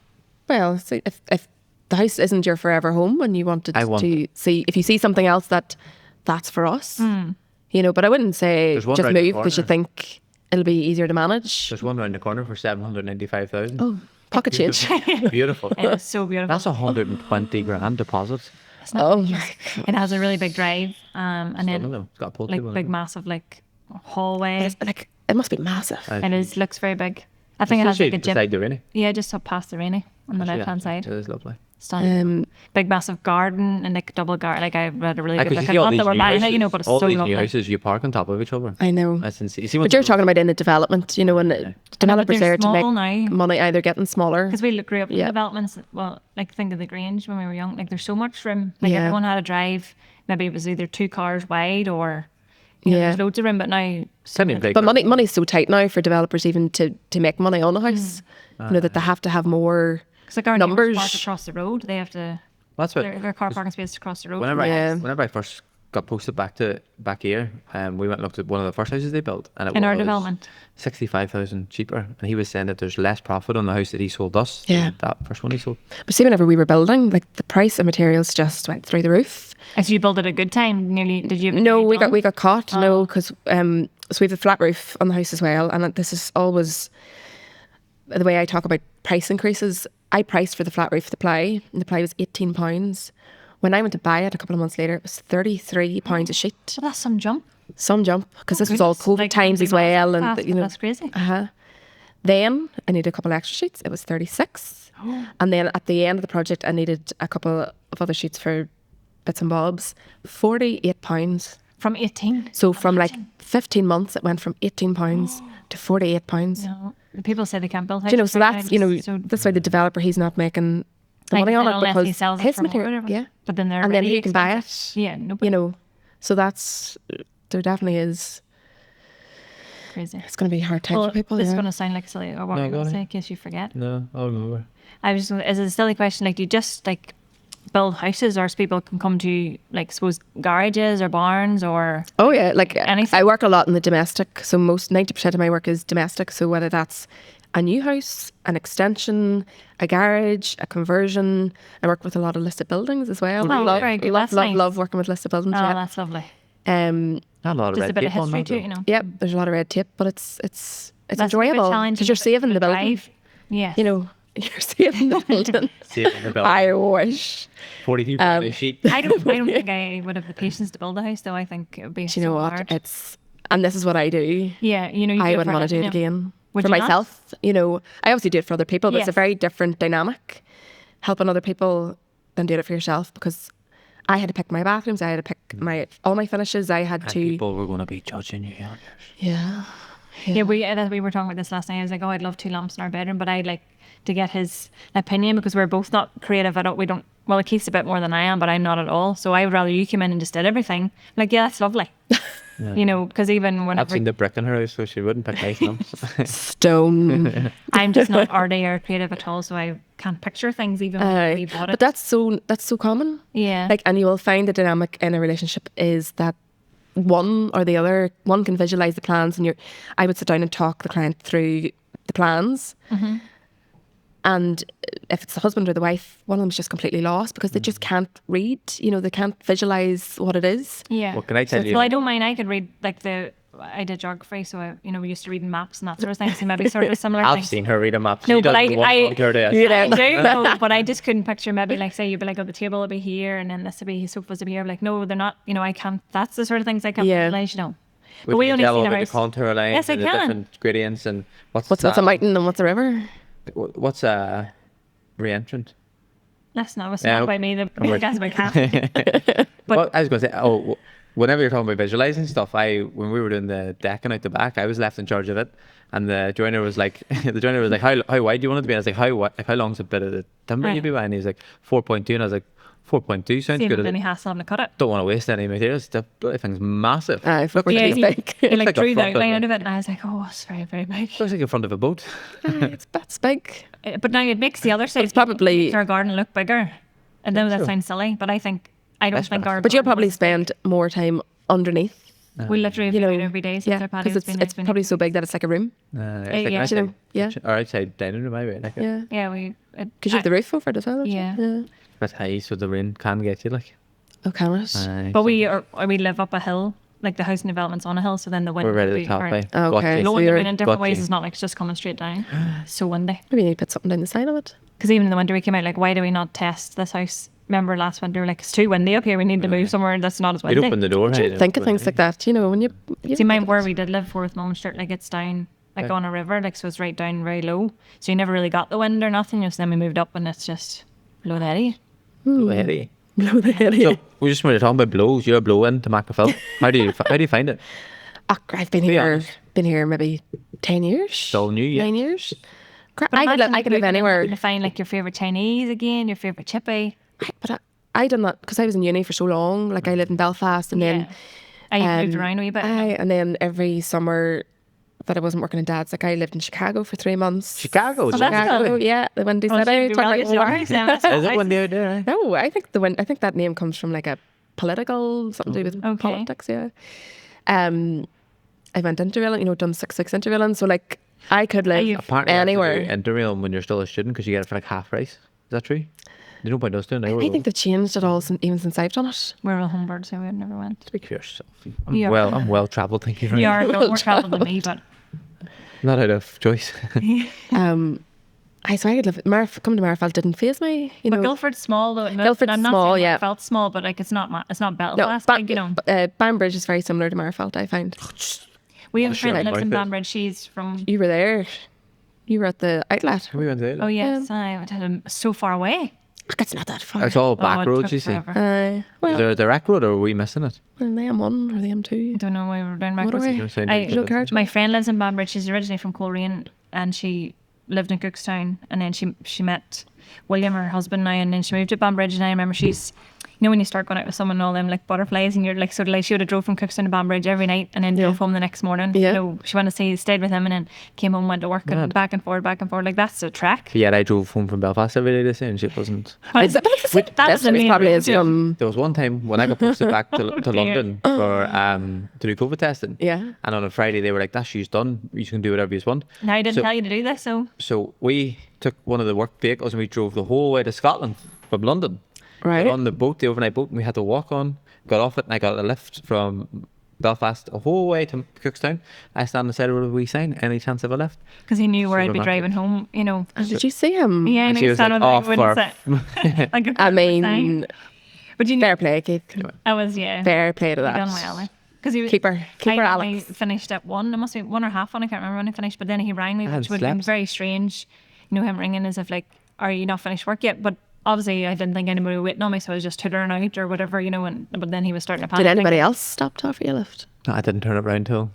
Well, see, if the house isn't your forever home and you wanted to see, if you see something else that's for us, but I wouldn't say There's one just round the move because you corner. think it'll be easier to manage. There's one round the corner for 795,000. Oh, pocket change. Beautiful. It is so beautiful. That's 120 grand deposit. Oh my God. It has a really big drive, and One of then them. It's got a pool like table in big it. massive like hallway. Like, it must be massive. It is looks very big. I think it has Especially like a gym. beside the rainy. Yeah, just up past the rainy on the left hand side. It is lovely. Stunning. Big massive garden and like double garden. Like I read a really good Because book. you see all Not these that we're new buying houses, it, but it's all so these lovely. new houses, you park on top of each other. I know. That's insane. You see But you're talking about in the development, and developers they're there to make small now. money, either getting smaller. Because we grew up in Yeah. developments. Well, like think of the Grange when we were young. Like there's so much room. Like Yeah. everyone had a drive. Maybe it was either 2 cars wide or Yeah. there's loads of room. But now Semi big. But money's so tight now for developers even to make money on a house. That they have to have more because like our neighbours numbers. park across the road. They have to That's what. their car parking space across the road. Whenever Yeah. I first got posted back here, we went and looked at one of the first houses they built, and it In was our development. 65,000 cheaper, and he was saying that there's less profit on the house that he sold us. Yeah. than that first one he sold. But see, whenever we were building, like the price of materials just went through the roof. As you built it a good time, nearly did you? No, we done? got caught. No, because so we have a flat roof on the house as well, and this is always the way I talk about price increases. I priced for the flat roof, the ply, and the ply was £18. When I went to buy it a couple of months later, it was £33 a sheet. Well, that's some jump. Some jump because this was all Goodness, COVID like, times as well, and fast, that's crazy. Then I needed a couple of extra sheets. It was 36, and then at the end of the project, I needed a couple of other sheets for bits and bobs. £48. From 18. So from like 15 months, it went from £18 to £48. No, the people say they can't build. Do you know, so that's so that's why the developer, he's not making the like, money on it unless because he sells it his for more or material, whatever. yeah. But then they're And then really who can buy expensive. it? Yeah, nobody. So that's there definitely is. Crazy. It's going to be a hard time Well, for people. this is Yeah. going to sound like silly, or what No, you're go going to on. say, in case you forget. No, I remember. I was just, is it a silly question? Like, do you just like build houses, or people can come to like suppose garages or barns or Oh yeah, like Anything? I work a lot in the domestic, so most 90% of my work is domestic. So whether that's a new house, an extension, a garage, a conversion, I work with a lot of listed buildings as well. Oh, love, very good. love, That's love, nice. love working with listed buildings. oh, Yeah. that's lovely. Not a lot of Just red a bit of tape on history that, too, though. you know. Yep, there's a lot of red tape, but it's That's enjoyable because you're saving the building. Yeah. You're saving the building. Saving the bill. I wish. 42 pound a sheet. I don't think I would have the patience to build a house, though. I think it would be Do you know so what? hard. And this is what I do. Yeah, you know, you I do it wouldn't for want to do it yeah. again. Would For you not? myself, I obviously do it for other people, but it's a Yes. very different dynamic helping other people than doing it for yourself, because I had to pick my bathrooms, I had to pick all my finishes, I had And to. people were going to be judging you. Aren't they? Yeah. Yeah, we were talking about this last night. I was like, oh, I'd love 2 lamps in our bedroom, but I'd like to get his opinion because we're both not creative at all. We don't. Well, Keith's a bit more than I am, but I'm not at all. So I would rather you come in and just did everything. Like, yeah, that's lovely. You know, because even I've whenever seen the brick in her house, so she wouldn't pick nice lamps. Stone. I'm just not arty or creative at all, so I can't picture things even when we bought it. But that's so common. Yeah. Like, and you will find the dynamic in a relationship is that one or the other, one can visualize the plans, and I would sit down and talk the client through the plans. Mm-hmm. And if it's the husband or the wife, one of them's just completely lost because they just can't read. They can't visualize what it is. Yeah. Well, can I tell you? Well, I don't mind. I could read like I did geography, so we used to read maps and that sort of thing. So maybe sort of similar I've things. seen her read a map. No, She but doesn't want I to do this. I do, no, but I just couldn't picture maybe like say you'd be like, oh, the table will be here and then this will be sofas will be here. I'm like, no, they're not. I can't. That's the sort of things I can't Yeah. visualize. But But we you only tell seen about a the house. contour lines Yes, I and the can. different gradients and what's What's a mountain and what's a river? What's a re-entrant? That's not Yeah, about me. The we're- guys about cat. Well, I was going to say, whenever you're talking about visualizing stuff, when we were doing the decking out the back, I was left in charge of it, and the joiner was like, how wide do you want it to be? And I was like, how long's a bit of the timber Right. you'd be buying? And he's like 4.2, and I was like 4.2 sounds Seen good. any hassle having to cut it. Don't want to waste any materials. The bloody thing's massive. Look, Yeah, it's he, big. he like like a drew the front of outline it. out of it, and I was like, oh, it's very, very big. Looks like the front of a boat. That's big. But now it makes the other side. It's probably- makes our garden look bigger. And then that so. sounds silly, but I don't That's think our. But you'll garden probably was- spend more time underneath We literally have You know, tried every day since yeah, our patio's because been it's probably so big that it's like a room. It's like yeah. an You outside know, yeah. kitchen, or outside dining room, I like it. Yeah. Yeah, we. Because you have the roof over it as well. don't you? Yeah. But high, so the rain can get you like. Oh, can it? But we live up a hill, like the housing development's on a hill, so then the wind. We're right at would the be- top, or- right? Oh, okay. Gotcha. So Blowing the you're- wind in different Got ways. you. It's not like it's just coming straight down. So windy. Maybe you need to put something down the side of it. Because even in the winter we came out like, why do we not test this house? Remember last winter, we're like, it's too windy up here. We need to move somewhere that's not as You'd windy. open the door. You hey, should think of open things it. like that, you know, when you See, mine where we did live for with Mum Sturt, like it's down like on a river, like so it's right down very low. So you never really got the wind or nothing. Just then we moved up and it's just below the eddy. Blow heady. blow the head. So we just when you're talking about blows, you're a blow in to Macafell. How do you find it? Oh, I've been Be here. honest. Been here maybe 10 years. Still new, yeah. 9 years. But I could imagine live moving in anywhere. To find like your favorite Chinese again, your favorite chippy. But I done that because I was in uni for so long. Like I lived in Belfast, and then I moved around a wee bit. and then every summer that I wasn't working in Dad's, like I lived in Chicago for 3 months. Chicago. Oh, that's Chicago, cool. yeah, the Windy Well, City. she'd be Talk well about used to war. ours then. That's Is it nice. one day out there? Eh? No, I think I think that name comes from like a political something to do with Okay. politics. Yeah. I went interrailing, you know, done 6 interrailing, so like I could live you- Apparently, anywhere. Interrail when you're still a student because you get it for like half price. Is that true? There's no point us doing it. I think they've changed it all even since I've done it. We're all homebirds, so we never went. Speak for yourself. You are. I'm well travelled. Thank you. Very You much. are no more traveled than me, but Not out of choice. I could live. Coming to Marfell didn't faze me. You know, but Guildford's small though. Guildford's I'm not small, saying yeah. Felt small, but like it's not Belfast. No, like, you know, Banbridge is very similar to Marfell, I find. we have a sure friend that I'm lives in worth it. Banbridge. She's from. You were there. You were at the outlet. we went there. Oh yes, I went to them so far away. Look, it's not that far. It's all Oh, back it roads, took you see. forever. Is Well, there a direct road or are we missing it? the M1 or the M2. I don't know why we were down back Motorway. roads. You're saying I- you No carriage. My friend lives in Banbridge. She's originally from Coleraine, and she lived in Cookstown, and then she met William, her husband now, and then she moved to Banbridge. And I remember she's, you know, when you start going out with someone, all them like butterflies, and you're like sort of like she would have drove from Cookstown to Banbridge every night, and then drove home the next morning. Yeah. You know, she went to see, stayed with him, and then came home, went to work, and back and forth. Like that's a trek. But yeah, I drove home from Belfast every day this year and she wasn't. But it's the That's the main probably road, is. yeah. There was one time when I got posted back to dear. London for to do COVID testing. Yeah. And on a Friday they were like, "That's you's done. You can do whatever you want." Now I didn't So- tell you to do this, so So we took one of the work vehicles and we drove the whole way to Scotland from London. Right. On the boat, the overnight boat, and we had to walk on. Got off it and I got a lift from Belfast the whole way to Cookstown. I stand on the side of the road with a wee sign. Any chance of a lift? because he knew where I'd be Supermarket. driving home. You know, And did you see him? yeah, And and she he was standing like, there, "Oh, wouldn't say. Like a I sign. mean, But you know, fair play, Keith. I was Fair play to He that. done well. Because he was Keep her I Alex. finished at 1. It must be 1 or half 1. I can't remember when I finished. But then he rang me, I which hadn't would have been slept. very strange. You know, him ringing as if like, "Are you not finished work yet?" But obviously, I didn't think anybody was waiting on me, so I was just tuttering out or whatever, you know. And but then he was starting to panic. Did anybody else stop to offer you a lift? No, I didn't turn it around till.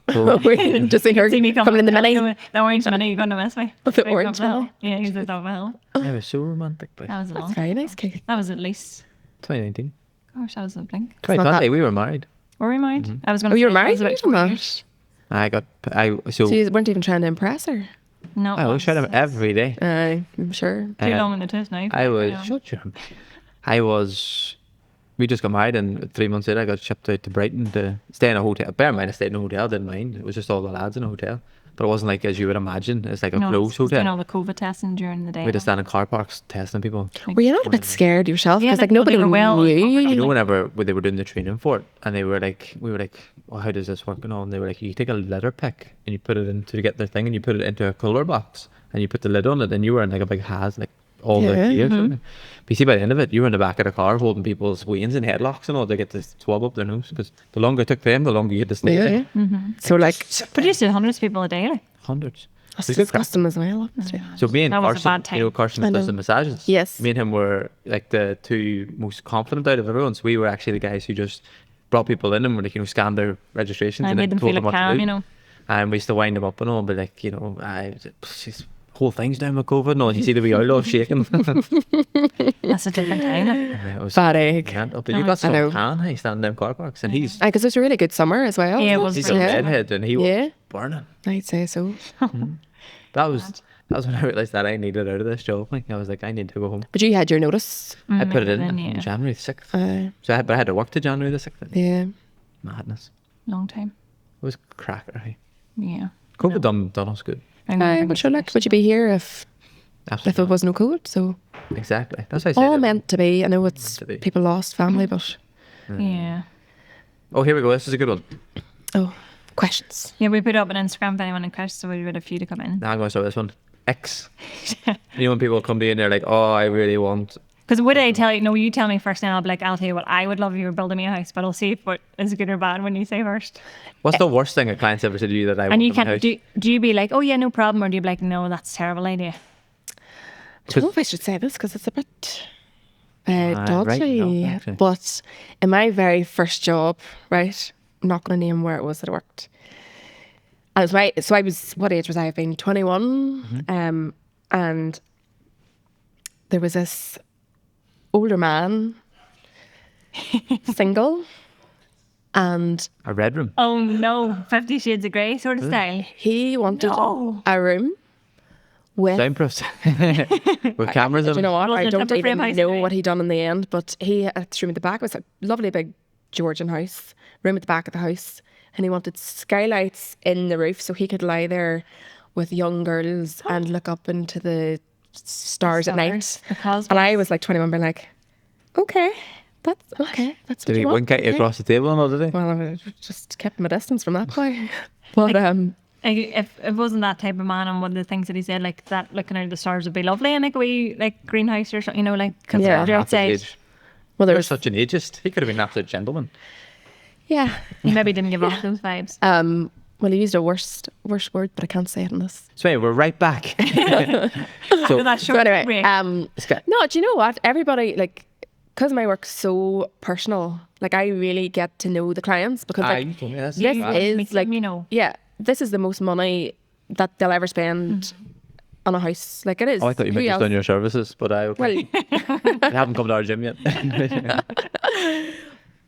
Just see her See me coming in the mini. The orange mini, you're going to miss me. The Straight orange up the hill. mini. Yeah, he's at top of the hill. I was so romantic, but That was long. That's very nice, Keith. That was at least, 2019, gosh, that was a blink. not 2020, that- we were married. Were we married? I was going Oh, to you were married? about You 4 were years. married. So So you weren't even trying to impress her. No. I always tried him every day. I'm sure. Too Uh, long in the tooth now. I was Yeah. shut your. I was. We just got married, and 3 months later, I got shipped out to Brighton to stay in a hotel. Bear in mind, I stayed in a hotel. Didn't mind. It was just all the lads in a hotel, but it wasn't like as you would imagine. It's like a No, closed it's doing hotel. all the COVID testing during the day. We had to stand in car parks testing people. Were you not a bit scared yourself? Yeah, Because like they nobody were well knew. You know, whenever they were doing the training for it, and we were like, well, how does this work and all? And they were like, you take a litter pick and you put it in to get the thing, and you put it into a cooler box, and you put the lid on it, and you were in like a big has, like all Yeah. the gear. But you see, by the end of it, you were in the back of the car holding people's wains and headlocks and all to get to swab up their nose, because the longer it took for them, the longer you had to stay there. Yeah. So like, But you did hundreds of people a day. Like. Hundreds. that's It was good crack. disgusting as well. Obviously. So me and That was a Carson, bad time. you know, Carson I does know. the massages. Yes. Me and him were like the two most confident out of everyone. So we were actually the guys who just brought people in and were like, you know, scanned their registrations I and made then them told feel them what like to calm, do. you know. And we used to wind them up and all, but like, you know, she's whole thing's down with COVID and all. You see the wee outlaw shaking. That's a different time. Like. It was Bad egg. mental. But you got I know. some tan, hey, standing down car parks, and he's Because it was a really good summer as well. Yeah, it wasn't was he's a brilliant. redhead and he Yeah. was burning. I'd say so. That was when I realised that I needed out of this job. Like I was like, I need to go home. But you had your notice. I put it in then, on yeah. January the 6th. Uh, But I had to work to January the 6th. yeah. Madness. long time. It was cracker. Hey? Yeah. COVID done us good. But sure, like, would you be here if Absolutely. it was no COVID? So Exactly. That's how I say all it. meant to be. I know it's to be. people lost family, but Yeah. Oh, here we go. This is a good one. questions. Yeah, we put up an Instagram if anyone in questions, so we would have a few to come in. Now I'm going to start with this one. X. You know when people come to you and they're like, oh, I really want... Because would I tell you, no, you tell me first, and I'll be like, I'll tell you what I would love if you were building me a house, but I'll see if what is good or bad when you say first. What's the worst thing a client's ever said to you that I want And you in my can't, house? do you be like, oh yeah, no problem, or do you be like, no, that's a terrible idea? I don't know if I should say this because it's a bit right, dodgy. no, actually. But in my very first job, right, I'm not going to name where it was that I worked. And it was so I was, what age was I? I've been 21. And there was this older man, single, and A red room. Oh no, 50 Shades of Grey sort of style. he wanted No. a room with... Soundproofs. With cameras Do in you know what? Was I it don't timber frame even house, know right? what he done in the end, but he threw me at the back. It was a lovely big Georgian house, room at the back of the house, and he wanted skylights in the roof so he could lie there with young girls and look up into the stars at night. Stars, the cosmos. And I was like 21, being like, okay, that's okay. That's Did what he you want. wink at you okay. across the table and all, did he? Well, I just kept my distance from that boy. But If it wasn't that type of man, and one of the things that he said, like that, looking out at the stars would be lovely, and like a wee like greenhouse or something, you know, like consider Yeah. Half his outside. age. well, there You're was such an ageist. He could have been an absolute gentleman. yeah. He maybe didn't give off those vibes. Well, he used a worst word, but I can't say it in this. So anyway, we're right back. So that So short anyway, break. no, do you know what? Everybody, like, because my work's so personal, like, I really get to know the clients because, You like, told me this. this You is, meet like, them, you know. yeah, this is the most money that they'll ever spend on a house. Like, it is. Oh, I thought you Who meant just else? on your services, but I okay. Well, I haven't come to our gym yet.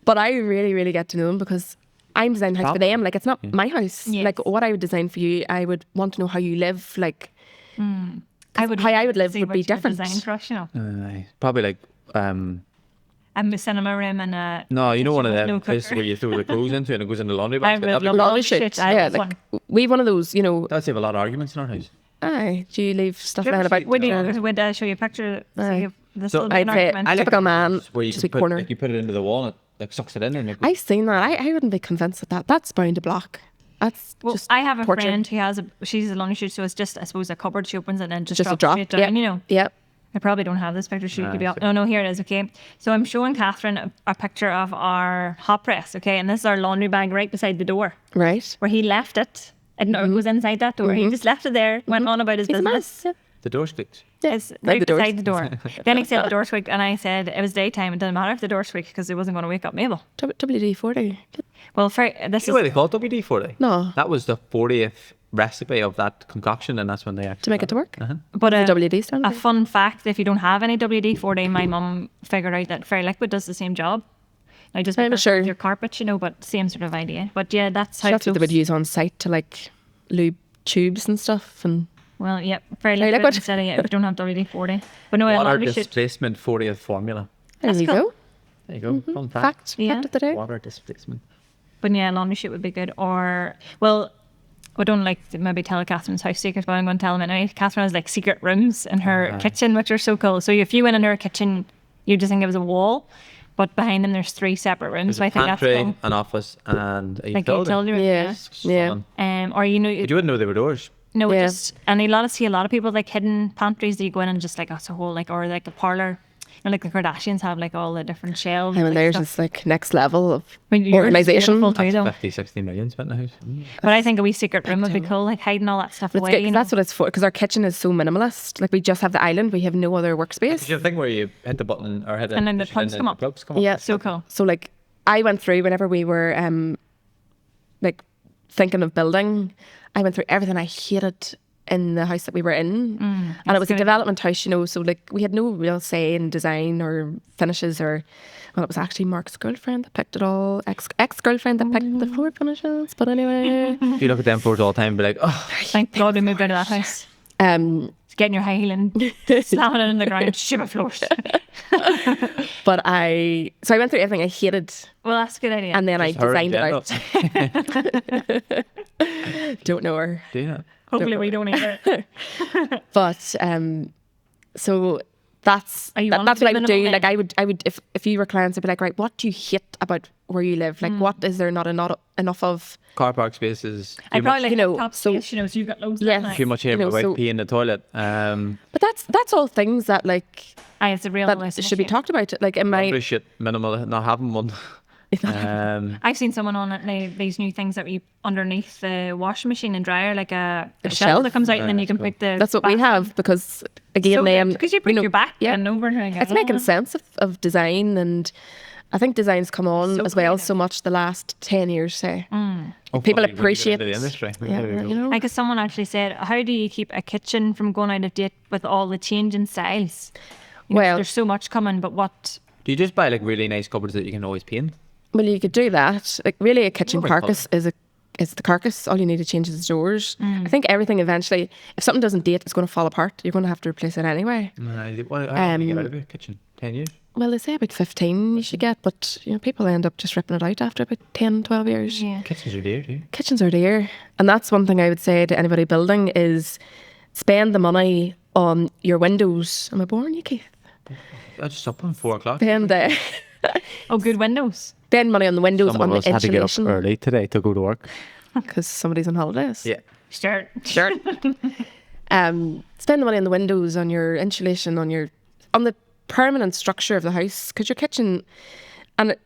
but I really, really get to know them because I'm designing a house for Proper. them. Like, it's not my house. Yes. Like, what I would design for you, I would want to know how you live. Like, I would how I would live see would what be you had different. designed for us, you know. Probably like And the cinema room and a no, you know one of them no places cooker. where you throw the clothes into and it goes in the laundry I basket. would That'd be love cool. all laundry the shit. shit. I Yeah, have like, one. we've one of those, you know, That'd save a lot of arguments in our house. aye, do you leave stuff Do you around ever about? see- Would No. you, would I show you a picture? Aye. See if this So will be an I'd say argument. I like Typical the man, ones where you just can a put, corner. like you put it into the wall and it like sucks it in and it goes, I've seen that. I wouldn't be convinced that that's bound to block. That's Well, just I have a torture. friend who has she's a laundry chute, so it's just, I suppose, a cupboard she opens and then just Just a drops drop. straight down, Yeah. you know. Yeah. I probably don't have this picture. She could be I up. see. No, here it is. Okay. So I'm showing Catherine a picture of our hot press. Okay. And this is our laundry bag right beside the door Right. where he left it. And it was inside that door. He just left it there, went on about his He's a business. mess. the door squeaks. It's Like right the doors. beside the door. Then he said the door squeaked, and I said it was daytime. It didn't matter if the door squeaked because it wasn't going to wake up Mabel. WD-40. Well, this You know is what they call it WD-40? No. That was the 40th recipe of that concoction and that's when they actually To make it to work. but The WD stand. a fun fact: if you don't have any WD-40, my mum figured out that Fairy Liquid does the same job. Now just I'm because sure. of your carpet, you know, but same sort of idea. But yeah, that's how That's what they would close- use on site to like lube tubes and stuff. And Well, yep, Fairy Fairy Liquid Liquid. instead of, yeah, if you don't have WD-40. But no, I water love should. displacement 40th formula. there That's you cool. go. There you go. Fun fact. Fact. Yeah. Fact of the day. Water displacement. But yeah, laundry chute would be good. Or, well, I don't like to maybe tell Catherine's house secrets, but I'm going to tell them anyway. Catherine has like secret rooms in her kitchen, which are so cool. So if you went in her kitchen, you just think it was a wall, but behind them there's 3 separate rooms. There's So I a think that's pantry, cool. an office, and a Like a utility. utility room. Yeah. Yeah. Fun. Or you know, But you wouldn't know they were doors. no, Yeah. just and a lot of people like hidden pantries that you go in and just like that's a whole like or like a parlor. You know, like the Kardashians have like all the different shelves. I mean, like, theirs stuff. is like next level of I mean, yours is organisation. beautiful too, though. 50, 60 million spent in the house. But I think a wee secret room would be cool, like hiding all that stuff But it's away. good You 'cause know? that's what it's for. Because our kitchen is so minimalist. Like we just have the island. We have no other workspace. It's your thing where you hit the button or hit it And then the push it plugs in come and up. the plugs come up. Yeah. So cool. So like I went through whenever we were like thinking of building, I went through everything I hated in the house that we were in. And it was a good. development house, you know, so like we had no real say in design or finishes or well, it was actually Mark's girlfriend that picked it all, ex-girlfriend that picked the floor finishes. But anyway. If you look at them floors all the time and be like, oh, Thank God we moved out of that house. Getting your high heel and slamming it in the ground, shiver floors. But I went through everything I hated, Well, that's a good idea. and then I Just her in designed it out. Don't know her. Do you? Hopefully we don't either. But so that's Are you that's wanting what I to would be do. minimal Like I would if you were clients, I'd be like, right, what do you hate about where you live? Like, what is there not enough of? Car park spaces. I probably like you know, top so- space, so you've got loads Yes. of that. Too much here you know, about so- pee in the toilet. But that's all things that like Aye, it's a real that list should be issue. talked about. Like in my Laundry shit, minimal, not having one. I've seen someone on it, these new things that we underneath the washing machine and dryer, like a A shelf shelf? that comes out and then you can That's put the. that's what we have because again, then because you bring know, your back yeah, and over and it's making sense of design, and I think design's come on So as well creative. so much the last 10 years. Say Oh, people funny, when you get appreciate into the industry. Yeah, There we go. you know. Like someone actually said, how do you keep a kitchen from going out of date with all the changing styles? You know, Well- there's so much coming, but what? Do you just buy like really nice cupboards that you can always paint? Well, you could do that. Like really, a kitchen What about carcass is the carcass. All you need to change is the doors. Mm. I think everything eventually, if something doesn't date, it's going to fall apart. You're going to have to replace it anyway. How long do you get out of a kitchen? 10 years? Well, they say about 15 you should get, but you know people end up just ripping it out after about 10, 12 years. Yeah. Kitchens are dear too. Kitchens are dear, and that's one thing I would say to anybody building is spend the money on your windows. Am I boring you, Keith? I just up on 4 o'clock. Spend Oh, good windows. spend money on the windows, Some of on us the had to get up insulation, early today to go to work. because somebody's on holidays. Yeah. Sure. Sure. Spend the money on the windows, on your insulation, on the permanent structure of the house, because your kitchen the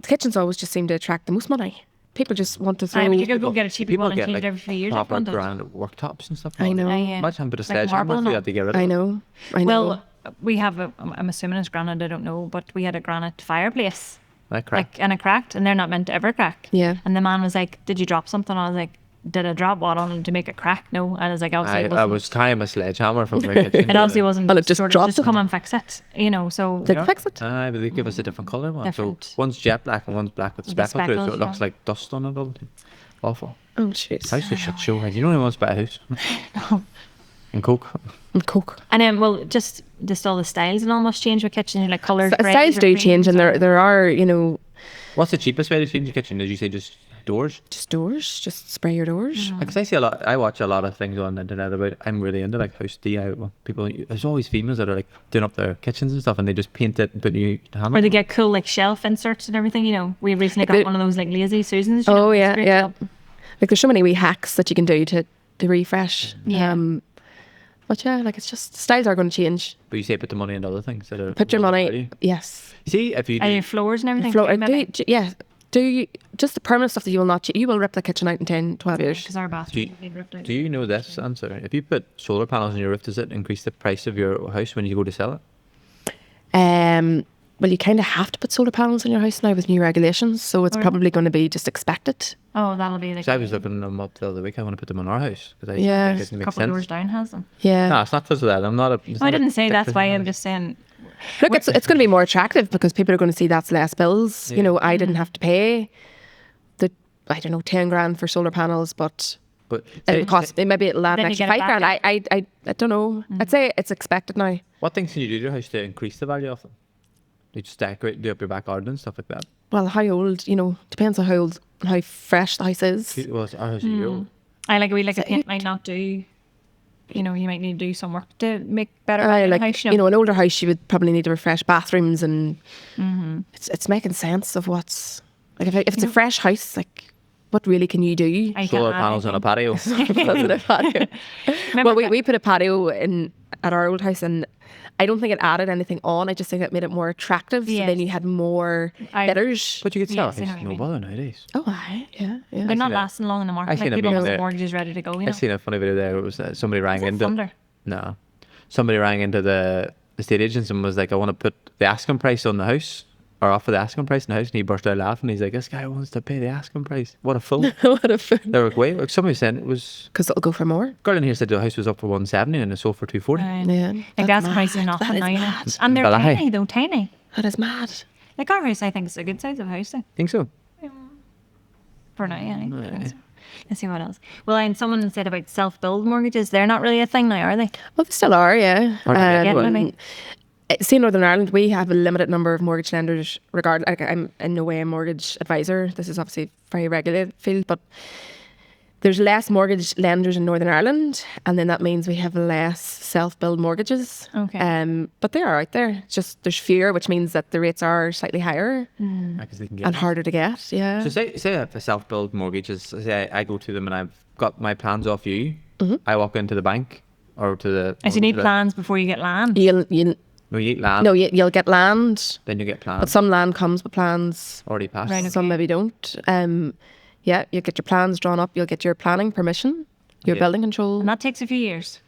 kitchens always just seem to attract the most money. People just want to throw. Aye, but you could go get a cheap People one and get change like it every few years. proper don't they? granite worktops and stuff. I like that. know. Aye, yeah. Imagine put a Like sledgehammer marble through and that to get rid of I it. know. I know. Well, we have I'm assuming it's granite, I don't know, but we had a granite fireplace. That crack. And it cracked, and they're not meant to ever crack. Yeah. And the man was like, "Did you drop something?" I was like, "Did I drop what on it to make it crack?" No. And I was like, "Obviously, it I wasn't." was tying a sledgehammer from my kitchen. It obviously wasn't. And it just sort of dropped just it. come and fix it, you know. So Did they fix it? Aye, but they give us a different colour one. Different. So one's jet black and one's black with With the speckle through it, so speckles, it looks yeah. like dust on it all the time. Awful. Oh, jeez. House is a shit show. You know anyone wants to buy a house? And Coke. And Coke. and then well, just all the styles and almost change with kitchen, like colours. Styles do change, and there are, you know, What's the cheapest way to change your kitchen? Did you say just doors? just doors. Just spray your doors. Because I see a lot. I watch a lot of things on the internet about. I'm really into like house DIY. People. There's always females that are like doing up their kitchens and stuff, and they just paint it and put new handles. Or they get cool like shelf inserts and everything. You know, we recently got the- one of those like lazy Susans. You know, Oh it's yeah, great yeah. job. Like there's so many wee hacks that you can do to refresh. Yeah. But yeah, like it's just styles are going to change. But you say put the money into other things that are. Put your more money. value. Yes. See if you. And Do, your floors and everything. Floor. Do you, just the permanent stuff that you will not. You will rip the kitchen out in 10, 12 years. Because our Do bathroom you- has been ripped out. do you know this answer? If you put solar panels on your roof, does it increase the price of your house when you go to sell it? Well, you kind of have to put solar panels in your house now with new regulations, so it's Oh, probably going to be just expected. Oh, that'll be like So I was looking them up the other week. I want to put them on our house because I Yeah. think it a makes couple of doors sense. down has them. Yeah. No, it's not because of that. I'm not a. No, I didn't say that's why. I'm just saying. Look, it's going to be more attractive because people are going to see that's less bills. You know, I didn't have to pay the, I don't know, 10 grand for solar panels, but But it'll cost, maybe it'll add Then an you extra get it 5 grand. back. I don't know. I'd say it's expected now. what things can you do to your house to increase the value of them? You just decorate, do up your back garden and stuff like that. Well, how old, you know, depends on how old, how fresh the house is. Well, it's our house a year old. I like a paint might not do. You know, you might need to do some work to make better. I in the like, house, you know, an older house, you would probably need to refresh bathrooms, and it's making sense of what's, like if it's a fresh house, like what really can you do? I can't Solar add panels on a patio. Well, we put a patio in at our old house, and I don't think it added anything on. I just think it made it more attractive. So then Yes. you had more I- bidders. But you could sell Yes, I a know house. what you No mean. bother nowadays. Oh, aye, yeah, yeah. They're not that. lasting long in the I market. seen Like a people video have there. mortgages ready to go. You I know, seen a funny video there. It was somebody rang Is that into. thunder? No, somebody rang into the estate agents and was like, "I want to put the asking price on the house, or offer the asking price on the house." And he burst out laughing. He's like, "This guy wants to pay the asking price. What a fool!" What a fun. They were like, "Wait, like somebody said it was." Because it'll go for more. Girl in here said the house was up for 170 and it sold for 240. Yeah. like that's mad. price is nothing That is now. You know? mad. And they're But aye. tiny though, tiny. That is mad. Like our house, I think it's a good size of house. Though. Think so? For now, yeah. Let's see what else. Well, and someone said about self-build mortgages. They're not really a thing now, are they? Well, they still are, yeah. Are they? Yeah, maybe. See, in Northern Ireland, we have a limited number of mortgage lenders. I'm in no way a mortgage advisor. This is obviously a very regulated field, but there's less mortgage lenders in Northern Ireland, and then that means we have less self-build mortgages. Okay. But they are out there. It's just there's fewer, which means that the rates are slightly higher Because they can get and harder to get. Yeah. So say if a self-build mortgage is, say I go to them and I've got my plans off you, I walk into the bank or to the... As you need plans before you get land. You'll No, you get land, no, you'll get land, then you get plans. but some land comes with plans. Already passed. Right, okay. Some maybe don't. Yeah, you'll get your plans drawn up. You'll get your planning permission, your Yeah. building control. And that takes a few years.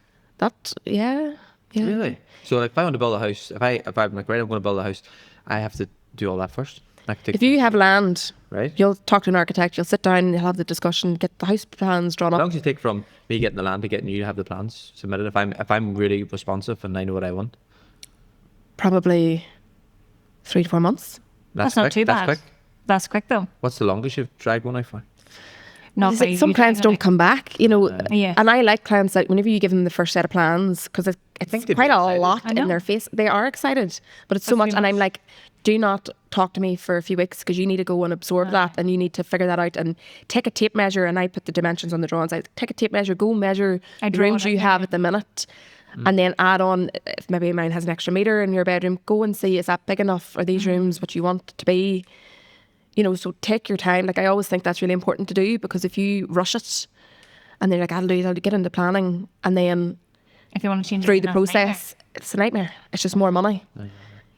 Yeah. Really? So like, if I want to build a house, if I'm like, right, I'm going to build a house, I have to do all that first? Like, If you have land, right? you'll talk to an architect. You'll sit down. You'll have the discussion. Get the house plans drawn How up. long does it take from me getting the land to getting you to have the plans submitted? If I'm really responsive and I know what I want, Probably 3 to 4 months. That's not quick, too bad. That's quick. That's quick though. What's the longest you've dragged one out for? Not by Some you clients taking don't come back, you know. Yeah. And I like clients that whenever you give them the first set of plans, because it's think they'd quite be a excited. lot I in know. their face. They are excited, but it's so That's much. too And I'm much. like, do not talk to me for a few weeks because you need to go and absorb that, and you need to figure that out and take a tape measure. And I put the dimensions on the drawings. I take a tape measure, go measure I the draw rooms it, I you think, have yeah. at the minute. And then add on, if maybe mine has an extra meter in your bedroom, go and see, is that big enough? Are these rooms what you want to be? You know, so take your time. Like, I always think that's really important to do, because if you rush it and they're like, I'll get into planning, and then If you want to change through it, the that's a nightmare. process, it's a nightmare. It's just more money.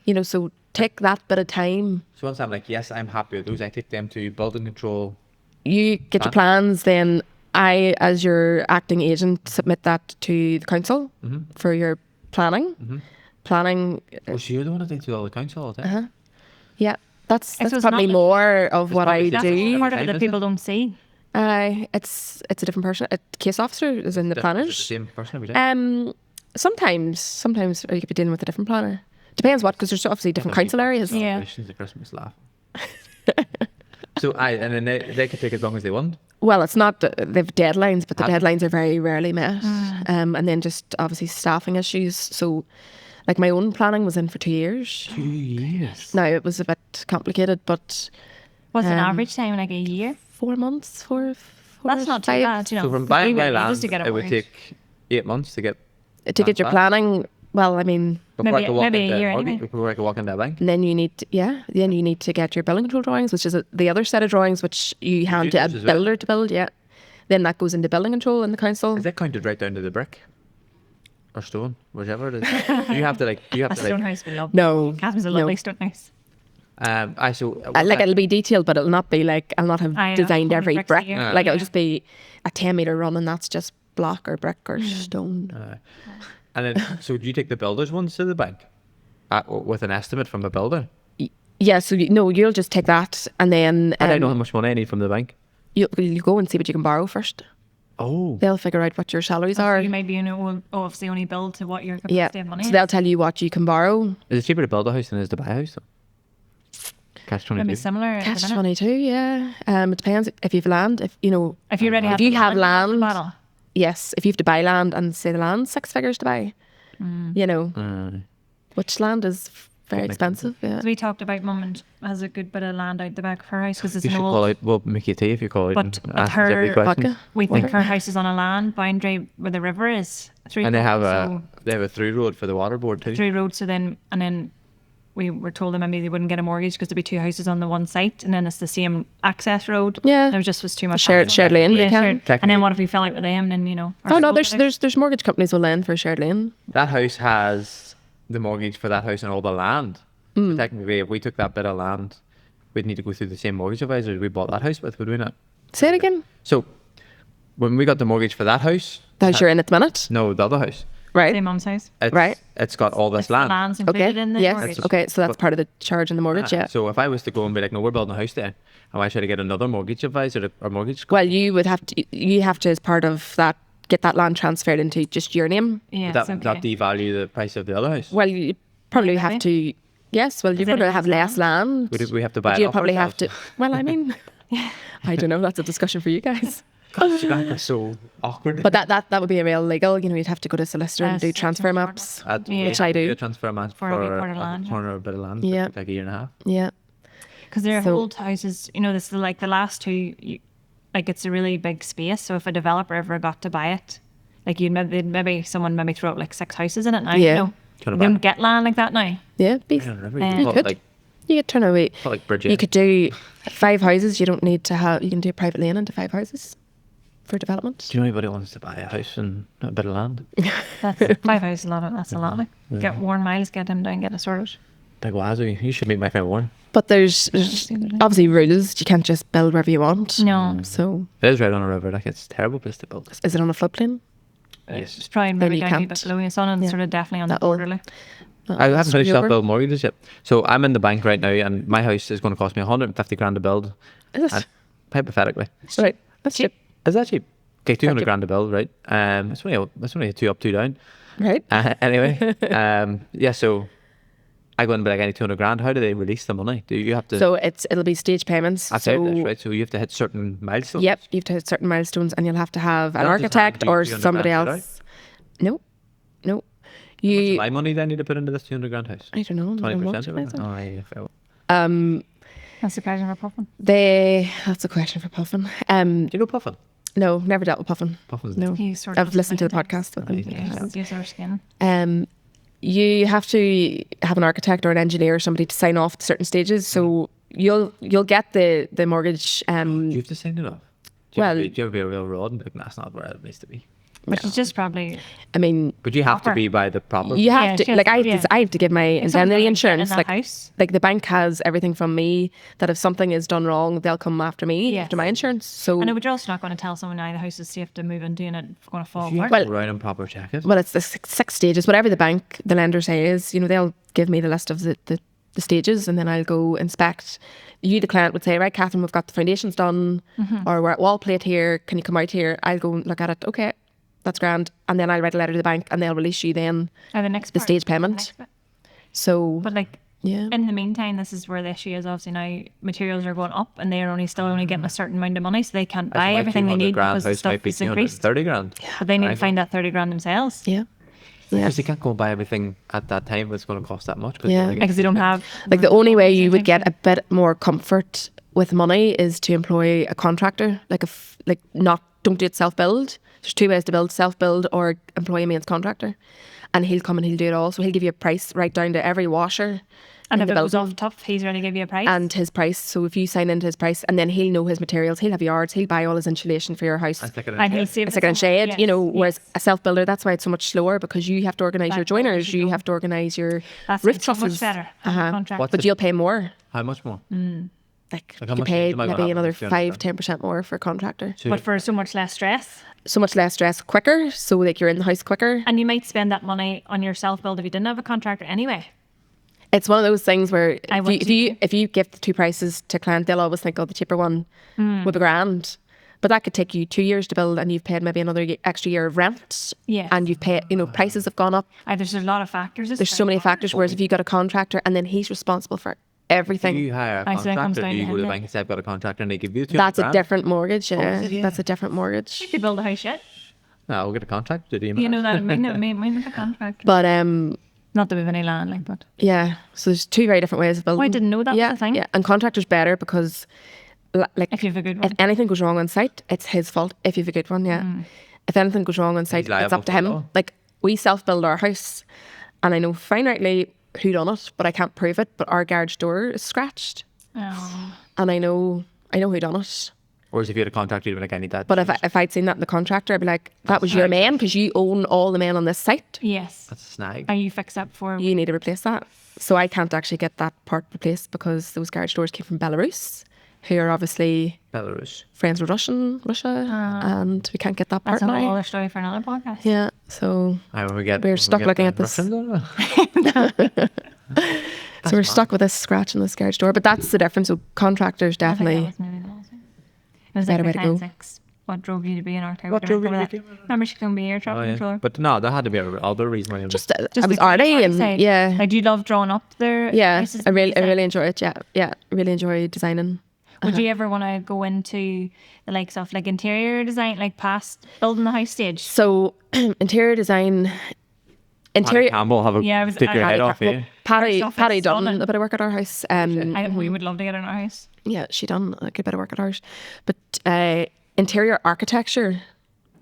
You know, so take that bit of time. So once I'm like, yes, I'm happy with those, I take them to building control. You get your plans, then I, as your acting agent, submit that to the council for your planning. Planning, Oh, so you're the one that do all the council all the time? yeah, that's suppose probably not- more of what probably I just do. Part of it Time, that is people it? don't see. It's a different person. A case officer is in the Is it the planners. same person every day? Sometimes you could be dealing with a different planner. Depends what, because there's obviously different council areas. Yeah. Celebrations at Christmas laugh. So and then they can take as long as they want. Well, it's not, they've deadlines, but the Ah. deadlines are very rarely met. And then just obviously staffing issues. So like my own planning was in for 2 years. 2 years. Now it was a bit complicated, but What's an Um, average time? Like a year? 4 months, four That's not too five- bad, you know. So from buying We my would land, use to get it would mortgage. take 8 months to get To get your back. planning, well, I mean, Before I Maybe- could walk maybe a into year mortgage- anyway. Before I could walk into a bank. and then you need to get your building control drawings, which is the other set of drawings which you hand to a those as well? builder to build, yeah. Then that goes into building control in the council. Is that counted right down to the brick or stone, whichever it is? you have to A stone like. house we love. No. Catherine's a no. lovely stone house. Like it'll be detailed, but it'll not be like, I'll not have I know, designed how many every bricks a brick. year? Like it'll Yeah. just be a 10-meter run, and that's just block or brick or Mm. stone. And then, so do you take the builder's ones to the bank with an estimate from the builder? Yeah, so you'll just take that, and then I don't know how much money I need from the bank. you go and see what you can borrow first. Oh, They'll figure out what your salaries are. You might be obviously only build to what your Yeah, capacity of money so is. they'll tell you what you can borrow. is it cheaper to build a house than it is to buy a house? Though? Catch Maybe 22. similar. at the Catch minute. 22, yeah. It depends if you've land. If you know, If you already have if you the have land, land, battle. yes. If you have to buy land and say the land's 6 figures to buy, you know, which land is very Makes expensive. Yeah. So we talked about Mum and has a good bit of land out the back of her house because it's You an should old. call out. We'll make you tea if you call out. But and with ask us every her question. vodka. We think her house is on a land boundary where the river is. And they have so a through road for the water board too. through road. So then we were told that maybe they wouldn't get a mortgage because there'd be 2 houses on the one site, and then it's the same access road. Yeah. And it was too much. Shared hassle. lane. Yeah, They can. shared. And Technically. then what if we fell out with them? Then our Oh no, school did it. there's mortgage companies will lend for a shared lane. That house has the mortgage for that house and all the land. So technically, if we took that bit of land, we'd need to go through the same mortgage advisor we bought that house with, would we not? Say it again. So when we got the mortgage for that house, The house you're in at the minute, no, the other house, right? Same Mum's house. it's, Right. it's got all this It's the land. land's included Okay. in the Yes. mortgage. Okay. So that's part of the charge in the mortgage. Yeah. So if I was to go and be like, no, we're building a house there, and I should get another mortgage advisor or mortgage, Well, you have to as part of that get that land transferred into just your name. Yeah, that it's okay. that devalue the price of the other house. Well, you probably have to. Yes. Well, you're it going to a have nice less land. We have to buy But it you'll off probably have ourselves. to. Well, I mean, I don't know. That's a discussion for you guys. That was so awkward. But that would be a real legal. You know, you'd have to go to a solicitor and do Yes, transfer transfer maps. Yeah. Which I do. A transfer map For a wee part of land. corner of a bit of land. Yeah. Like a year and a half. Yeah. Because they're So- old houses, you know, this is like the last two, like it's a really big space. So if a developer ever got to buy it, like maybe someone throw out like 6 houses in it now. Yeah. You know, Kinda they don't bad. get land like that now. Yeah. Be, I don't know, You you could. like you could turn away. Bridget. You could do 5 houses. You don't need to have. You can do private lane into 5 houses for development. Do you know anybody who wants to buy a house and a bit of land? That's 5 houses, that's a lot. Like, get Warren Miles, get him down, get it sorted. Like Wazoo, you should meet my friend Warren. But there's obviously rules. You can't just build wherever you want. No, So It is right on a river. Like it's a terrible place to build. is it on a floodplain? Yes. just try and Then maybe you down a bit can't. below. It's on and sort of definitely on the That'll- border. Like. I haven't finished Screw up over. build mortgages yet. So I'm in the bank right now, and my house is going to cost me 150 grand to build. Is it? And hypothetically, Right. That's cheap. is that cheap? Okay, 200 cheap. grand to build, right? It's only a 2 up, 2 down. Right. Anyway, yeah. So I go in and be like, I need 200 grand. How do they release the money? Do you have to? So it'll be stage payments. That's so, it, right? So you have to hit certain milestones. Yep, you have to hit certain milestones, and you'll have to have an Don't just have architect to do or 200 somebody grand, else. No. What's You. my money then need to put into this 200 grand house? I don't know. 20% of it. is it? Oh, yeah, fair. That's surprising for Puffin. That's a question for Puffin. Do you know Puffin? No, never dealt with Puffin. Puffin's No, He sort of I've listened to the doesn't podcast with him. Yeah, use our skin. You have to have an architect or an engineer or somebody to sign off at certain stages. So you'll get the mortgage. Do you have to sign it off? Do you Well- ever be a real rod and be like, "Nah, that's not where it needs to be? Which is just probably I mean, But you have to Proper. be by the proper. you have Yeah, to she has like to- I have yeah. to, I have to give my if someone's indemnity gonna get insurance. in that Like house. like the bank has everything from me that if something is done wrong, they'll come after me Yes. after my insurance. So I know, but you're also not going to tell someone now the house is safe to move into and it's going to fall You have apart. to go around and proper check it. well, it's the 6 stages. Whatever the bank, the lender says, you know, they'll give me the list of the stages, and then I'll go inspect. You, the client, would say, right, Catherine, we've got the foundations done, or we're at wall plate here. Can you come out here? I'll go and look at it. Okay, that's grand. And then I'll write a letter to the bank, and they'll release you then. Or the next the part, stage the payment. next bit. So But like yeah, in the meantime, this is where the issue is. Obviously now materials are going up, and they're only getting a certain amount of money, so they can't buy My everything they 200 need grand because the house stuff might be is increased. 230 grand. But they need to Right. find that 30 grand themselves. yeah, yeah. Because they can't go and buy everything at that time. It's going to cost that much. 'Cause Yeah. they get- Because they don't have Like the only way you would get a bit more comfort with money is to employ a contractor. Don't do it self build. There's 2 ways to build: self build or employ a mains contractor, and he'll come and he'll do it all. So he'll give you a price right down to every washer. and in if the it goes building. off tough, he's ready to give you a price. And his price. So if you sign into his price, and then he'll know his materials, he'll have yards, he'll buy all his insulation for your house. And stick it in And a he'll shed. save It's like a shade, yes, you know, whereas yes. a self builder, that's why it's so much slower, because you have to organise your That's why you joiners, should you go. have to organise your That's roof so much trusses. better. having a Uh-huh. contract. What's But you'll pay more. How much more? Like Like how you much pay am I gonna maybe have another with 200 5-10% more for a contractor. So But for so much less stress. So much less stress quicker, so like you're in the house quicker. And you might spend that money on your self build if you didn't have a contractor anyway. It's one of those things where I want if you give the 2 prices to a client, they'll always think, oh, the cheaper one Hmm. would be grand. But that could take you 2 years to build, and you've paid maybe another extra year of rent. Yes. And you've paid, you know, prices have gone up. There's a lot of factors. It's There's so very many hard. factors. Whereas if you got a contractor, and then he's responsible for everything. you hire a Aye, so that comes contractor, down do you to go to the him bank and say, I've got a contractor, and they give you 200 That's a grand? different mortgage. Yeah. is it? Yeah. That's a different mortgage. If you build a house yet, No, I'll get a contractor to do you know that might not a contract. But Not that we have any land, like, but yeah. So there's 2 very different ways of building. I didn't know that was Yeah, a thing. yeah. And contractors better because, like, if you have a good if one. anything goes wrong on site, it's his fault. If you've a good one, yeah. If anything goes wrong on site, it's liable up to for it him. all. Like we self-build our house, and I know fine rightly who done it, but I can't prove it. But our garage door is scratched, Oh. and I know who done it. Whereas if you had a contractor, you'd be like, I need that. But if I'd seen that in the contractor, I'd be like, that was your man because you own all the men on this site. Yes. That's a snag. Are you fixed up for? You need to replace that. So I can't actually get that part replaced because those garage doors came from Belarus, who are obviously Belarus. friends with Russia, and we can't get that part That's a whole now. other story for another podcast. Yeah, so Aye, when we get, We're when we stuck get looking the at this. Russians on it. we're stuck with this scratch in this garage door. But that's the difference. So contractors I think that definitely. was maybe the last thing. It was Better like way the to go. 10-6. What drove you to be an architect? What drove you to be- Remember she can be air Oh, traffic yeah. controller. But no, there had to be other reason why. Just, I was the arty creative and side. yeah, Like, do you love drawing up there? yeah. I really enjoy it. Yeah, yeah. Really enjoy designing. Would you ever want to go into the likes of like interior design, like past building the house stage? So interior design, interior. Campbell have a Yeah, take your head off, Well, yeah. Patty Stuff is done stunning. a bit of work at our house. We would love to get in our house. Yeah, she done a good bit of work at ours. But interior architecture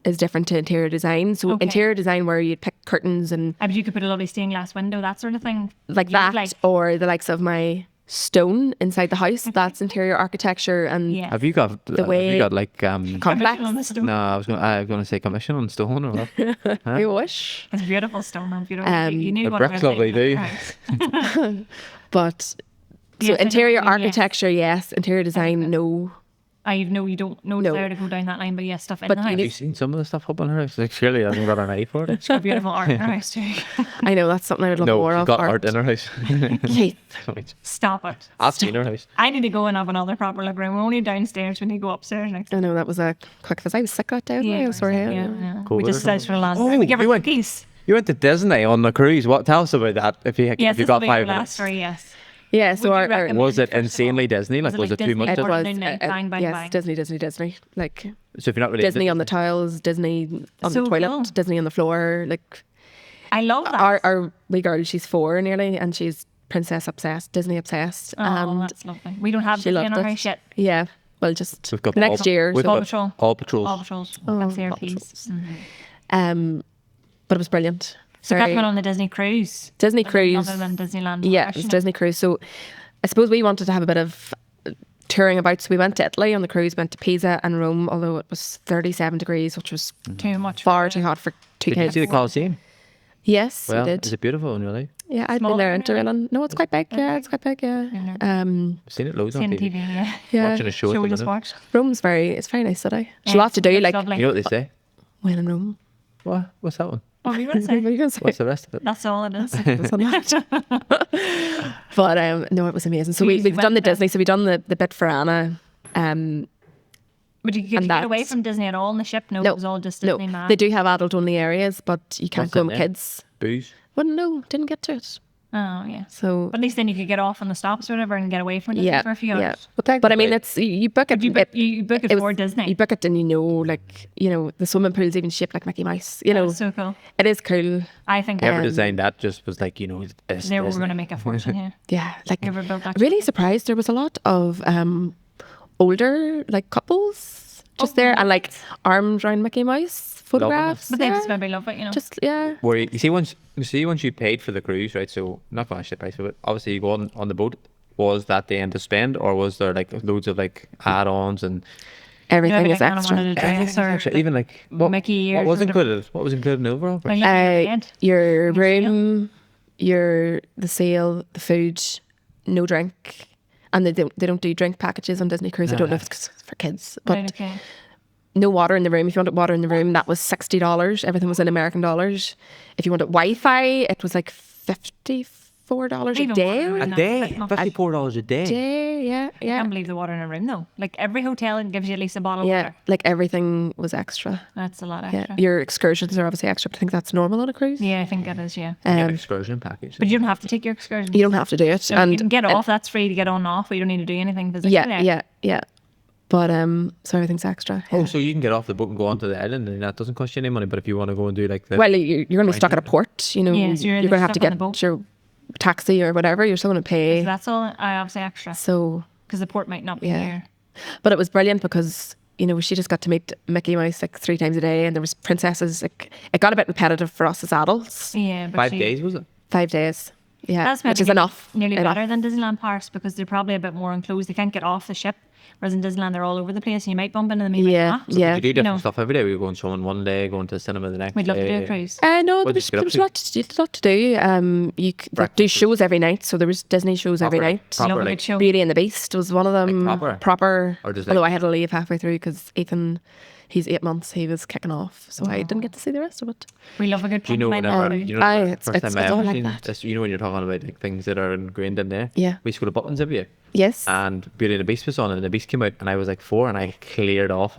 is different to interior design. So Okay. interior design where you'd pick curtains and But you could put a lovely stained glass window, that sort of thing. like You that, like- or the likes of my stone inside the house. That's interior architecture and Yeah. Have you got way- like complex. On the stone. no, I was gonna say commission on stone or what? I wish. It's beautiful stone and beautiful. You need The one brick's where lovely it's too. like- But so Yes, I know interior what you mean, yes. architecture, yes. Interior design, no. I know you don't know No. desire to go down that line, but yes, stuff in But the you Have you house. seen some of the stuff up in her house? Like surely I haven't got an eye for it. She's got beautiful art in her house too. I know that's something I would love No, more she's of. got art in her house. Keith, Stop it. I've seen her house. I need to go and have another proper look around. We're only downstairs. We need to go upstairs next. I know that was a quick visit. I was sick that day. I was sore head. yeah. Cool We with just her. said for the last. Oh, we give her you went- cookies. You went to Disney on the cruise. What? Tell us about that. If you Yes, if you this will got be 5 our last minutes. story. Yes. Yeah, so Would you our recommend- Was it First of all, insanely Disney? Like, was it too Disney much? it or was no, bang, bang, yes, bang? Disney. Like So if you're not really Disney on the tiles, Disney on So the toilet, cool. Disney on the floor. Like I love that. our wee girl, she's 4 nearly, and she's princess obsessed, Disney obsessed, Oh, and that's lovely. We don't have she Disney in loved our it. house yet. Yeah, well, just We've got next Paw- year. we've So, Paw got Patrol. Paw Patrol. Paw Patrols. Oh, That's their Paw piece. but it was brilliant. So Very- Catherine went on the Disney cruise. Disney cruise. Other than Disneyland. Yeah, it was Disney cruise. So I suppose we wanted to have a bit of touring about. So we went to Italy on the cruise, went to Pisa and Rome, although it was 37 degrees, which was Too much. far too hot for 2 Did you kids. see the Colosseum? Yes, Well, we did. is it beautiful in real life? Yeah, I'd Small been there in area? Turin. No, it's quite big. Yeah, it's quite big. Yeah. I've seen it loads on Seen TV. TV, yeah. Yeah. Watching a show. Show at we the just minute. watched. Rome's it's very nice city. There's Yeah, lots to do. it's Like lovely. You know what they say? when in Rome. What? What's that one? What were you going to What are say? you gonna say? What's the rest of it? That's all it is. That's a lot. But no, it was amazing. So We we've done the went there. Disney. So we've done the bit for Anna. But could you And get away that's- from Disney at all on the ship? No, No, it was all just no, Disney man. they do have adult-only areas, but you can't What's go in with there? kids. Booze. Well, no, didn't get to it. Oh, yeah. So But at least then you could get off on the stops or whatever and get away from Disney yeah, for a few hours. yeah. But I mean, it's you book it. You book it it for was- Disney. You book it, and the swimming pool's even shaped like Mickey Mouse. You know, That's so cool. it is cool. I think Whoever Um, designed that just was like, it's they were Disney. going to make a fortune here. Yeah, like Whoever built that. really surprised. There was a lot of older like couples just there, and like arms around Mickey Mouse photographs. But they there. just maybe love it, you know. Just yeah. Where you see once you paid for the cruise, right? So not going to shit price of it. Obviously, you go on the boat. Was that the end to spend, or was there like loads of like add-ons and Everything is kind of extra. wanted a dress or actually, even like Mickey what ears was or whatever. included? What was included in the overall price? Like, bed. Your room, the sail, the food, no drink, and they don't do drink packages on Disney Cruise. I don't know if it's 'cause it's for kids, but Right, okay. no water in the room. If you wanted water in the room, that was $60. Everything was in American dollars. If you wanted Wi-Fi, it was like $54 a Even day. more A than that. day, Like, not- $54 a day. Day, yeah, I yeah, can't believe the water in a room though. Like every hotel gives you at least a bottle of yeah. water. Like everything was extra. That's a lot Yeah, extra. your excursions are obviously extra, but I think that's normal on a cruise. Yeah, I think it is, yeah. Yeah, Um, excursion package. But you don't have to take your excursion. you don't have to do it, So you and can get off, that's free to get on and off, but you don't need to do anything physically. yeah. But so everything's extra. Oh, yeah. so you can get off the boat and go onto the island, and that doesn't cost you any money. But if you want to go and do like the Well, you're going to be stuck at a port, you know. Yeah, so you're going to have to stuck on get the boat. your taxi or whatever. You're still going to So pay. that's all I obviously extra. So, Because the port might not be Yeah. here. but it was brilliant because she just got to meet Mickey Mouse like 3 times a day, and there was princesses. Like it got a bit repetitive for us as adults. Yeah, but 5 she- days was it? 5 days, yeah, That's which maybe is enough. nearly Enough. better than Disneyland Paris because they're probably a bit more enclosed. They can't get off the ship. Whereas in Disneyland, they're all over the place and you might bump into them. You Yeah, might not. yeah. You do different know. stuff every day. We were going showing one day, going to the cinema the next We'd love to do day. a cruise. No, What there did you was, get up there was a lot to do. They do shows every night, so there was Disney shows every Proper- night. proper, Love a like, good show. Beauty and the Beast was one of them. Like proper. Or just Although like- I had to leave halfway through because Ethan, he's 8 months, he was kicking off, so I didn't get to see the rest of it. We love a good Do you know pumpkin whenever, night. you know, Aye, the it's- first it's time I all ever like seen that. this, you know when you're talking about like things that are ingrained in there? Yeah. We used to go to Butlins every year. Yes. And Beauty and the Beast was on, and the Beast came out, and I was like 4, and I cleared off.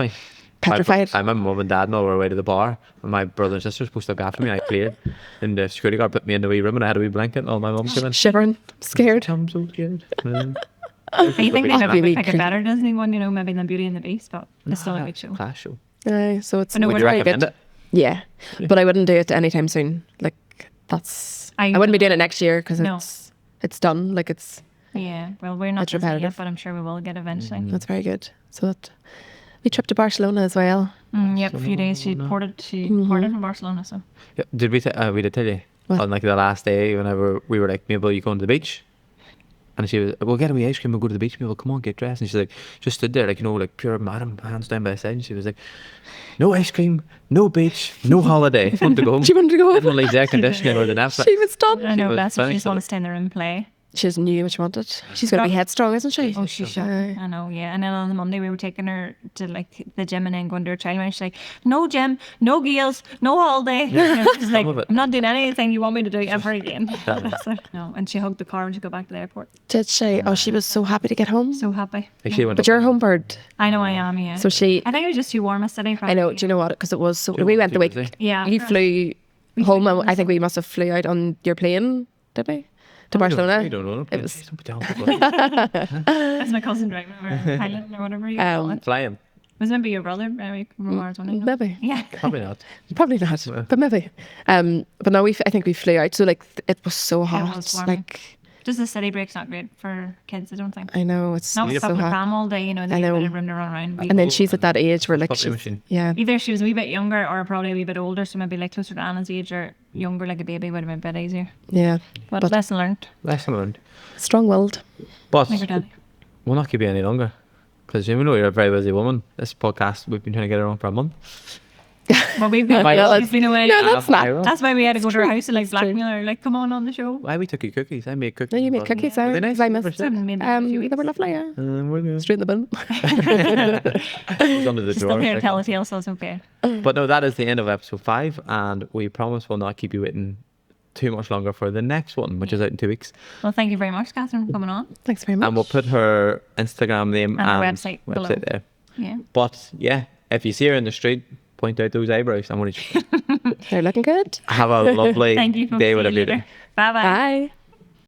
Petrified. My mum and dad and all were away to the bar, and my brother and sister were supposed to look after me, and I cleared. And the security guard put me in the wee room, and I had a wee blanket, and all my mum came in. Shivering, scared. I'm so scared. I think they That'd might be be like a crazy. better Disney one, you know, maybe than Beauty and the Beast, but it's still a good show. Class show. So it's But no, Would we're you very recommend good. it? Yeah, but I wouldn't do it anytime soon. Like that's I wouldn't be doing it next year because No. it's done. Like it's Yeah, well, we're not It's Disney yet, repetitive. but I'm sure we will get eventually. that's very good. So that we trip to Barcelona as well. Yep, a few days. She ported from Barcelona, so. Yeah. Did we did tell you What? on like the last day whenever we were like, Mabel, you going to the beach? And she was, we'll get a wee ice cream, we'll go to the beach. Mabel, come on, get dressed. And she's like, just stood there like, you know, like pure madam, hands down by the side. And she was like, no ice cream, no beach, no holiday. I want to go home. She wanted to go home. Didn't leave air conditioning or the Netflix. She was done. I know, was that's what she finished just want on to stay in the room and play. She just knew what she wanted. She's going to be headstrong, isn't she? Oh, she's sure. I know, yeah. And then on the Monday, we were taking her to like the gym and then going to her child. And she's like, no gym, no gills, no holiday. She's like, Some of it. I'm not doing anything you want me to do ever again. So, no. And she hugged the car when she got back to the airport. Did she? Oh, she was so happy to get home. So happy. Like she went But up you're a and- home bird. I know I am, yeah. So she, I think it was just too warm yesterday. I know, do you know what? Because it was so, we went the week, busy. Yeah. you flew home and I think we must have flew out on your plane, did we? To Barcelona. I don't know. It was Don't be telling people. That's my cousin driving or pilot or whatever you call it. Flying. Was maybe your brother, maybe from Arizona. maybe. Yeah. Probably not. Probably not, but maybe. But no, I think we flew out. So like it was so it hot. was warm. Like Just the city break's not great for kids, I don't think. I know it's Not so stuck with hot. pram all day, you know, they I need a know. bit of room to run around. And then she's at that age where like Puppy she's, machine. yeah, Either she was a wee bit younger or probably a wee bit older, so maybe like closer to Anna's age or younger, like a baby would have been a bit easier. yeah, But, But- lesson learned. Lesson learned. strong-willed. But Like her daddy. we'll not keep you any longer. Because even though you're a very busy woman, this podcast, we've been trying to get her on for a month. Well, we've been, Yeah, we've been away. No, that's I not. will. That's why we had to go to her house and like true. blackmail her, like, come on the show. Why we took you cookies? I made cookies. No, you made but- cookies. Were they There. nice? I missed. Maybe a few They weeks. were lovely. Yeah, We're good. straight in the bin. It was under the Still drawer. here to tell a tale, so it's okay. But no, that is the end of episode 5, and we promise we'll not keep you waiting too much longer for the next one, which is out in 2 weeks. Well, thank you very much, Catherine, for coming on. Thanks very much. And we'll put her Instagram name And her and website below. there. Yeah. But yeah, if you see her in the street, point out those eyebrows. I'm going to They're looking good. have a lovely Thank you, folks. day, See you whatever you do. later. Bye-bye. Bye.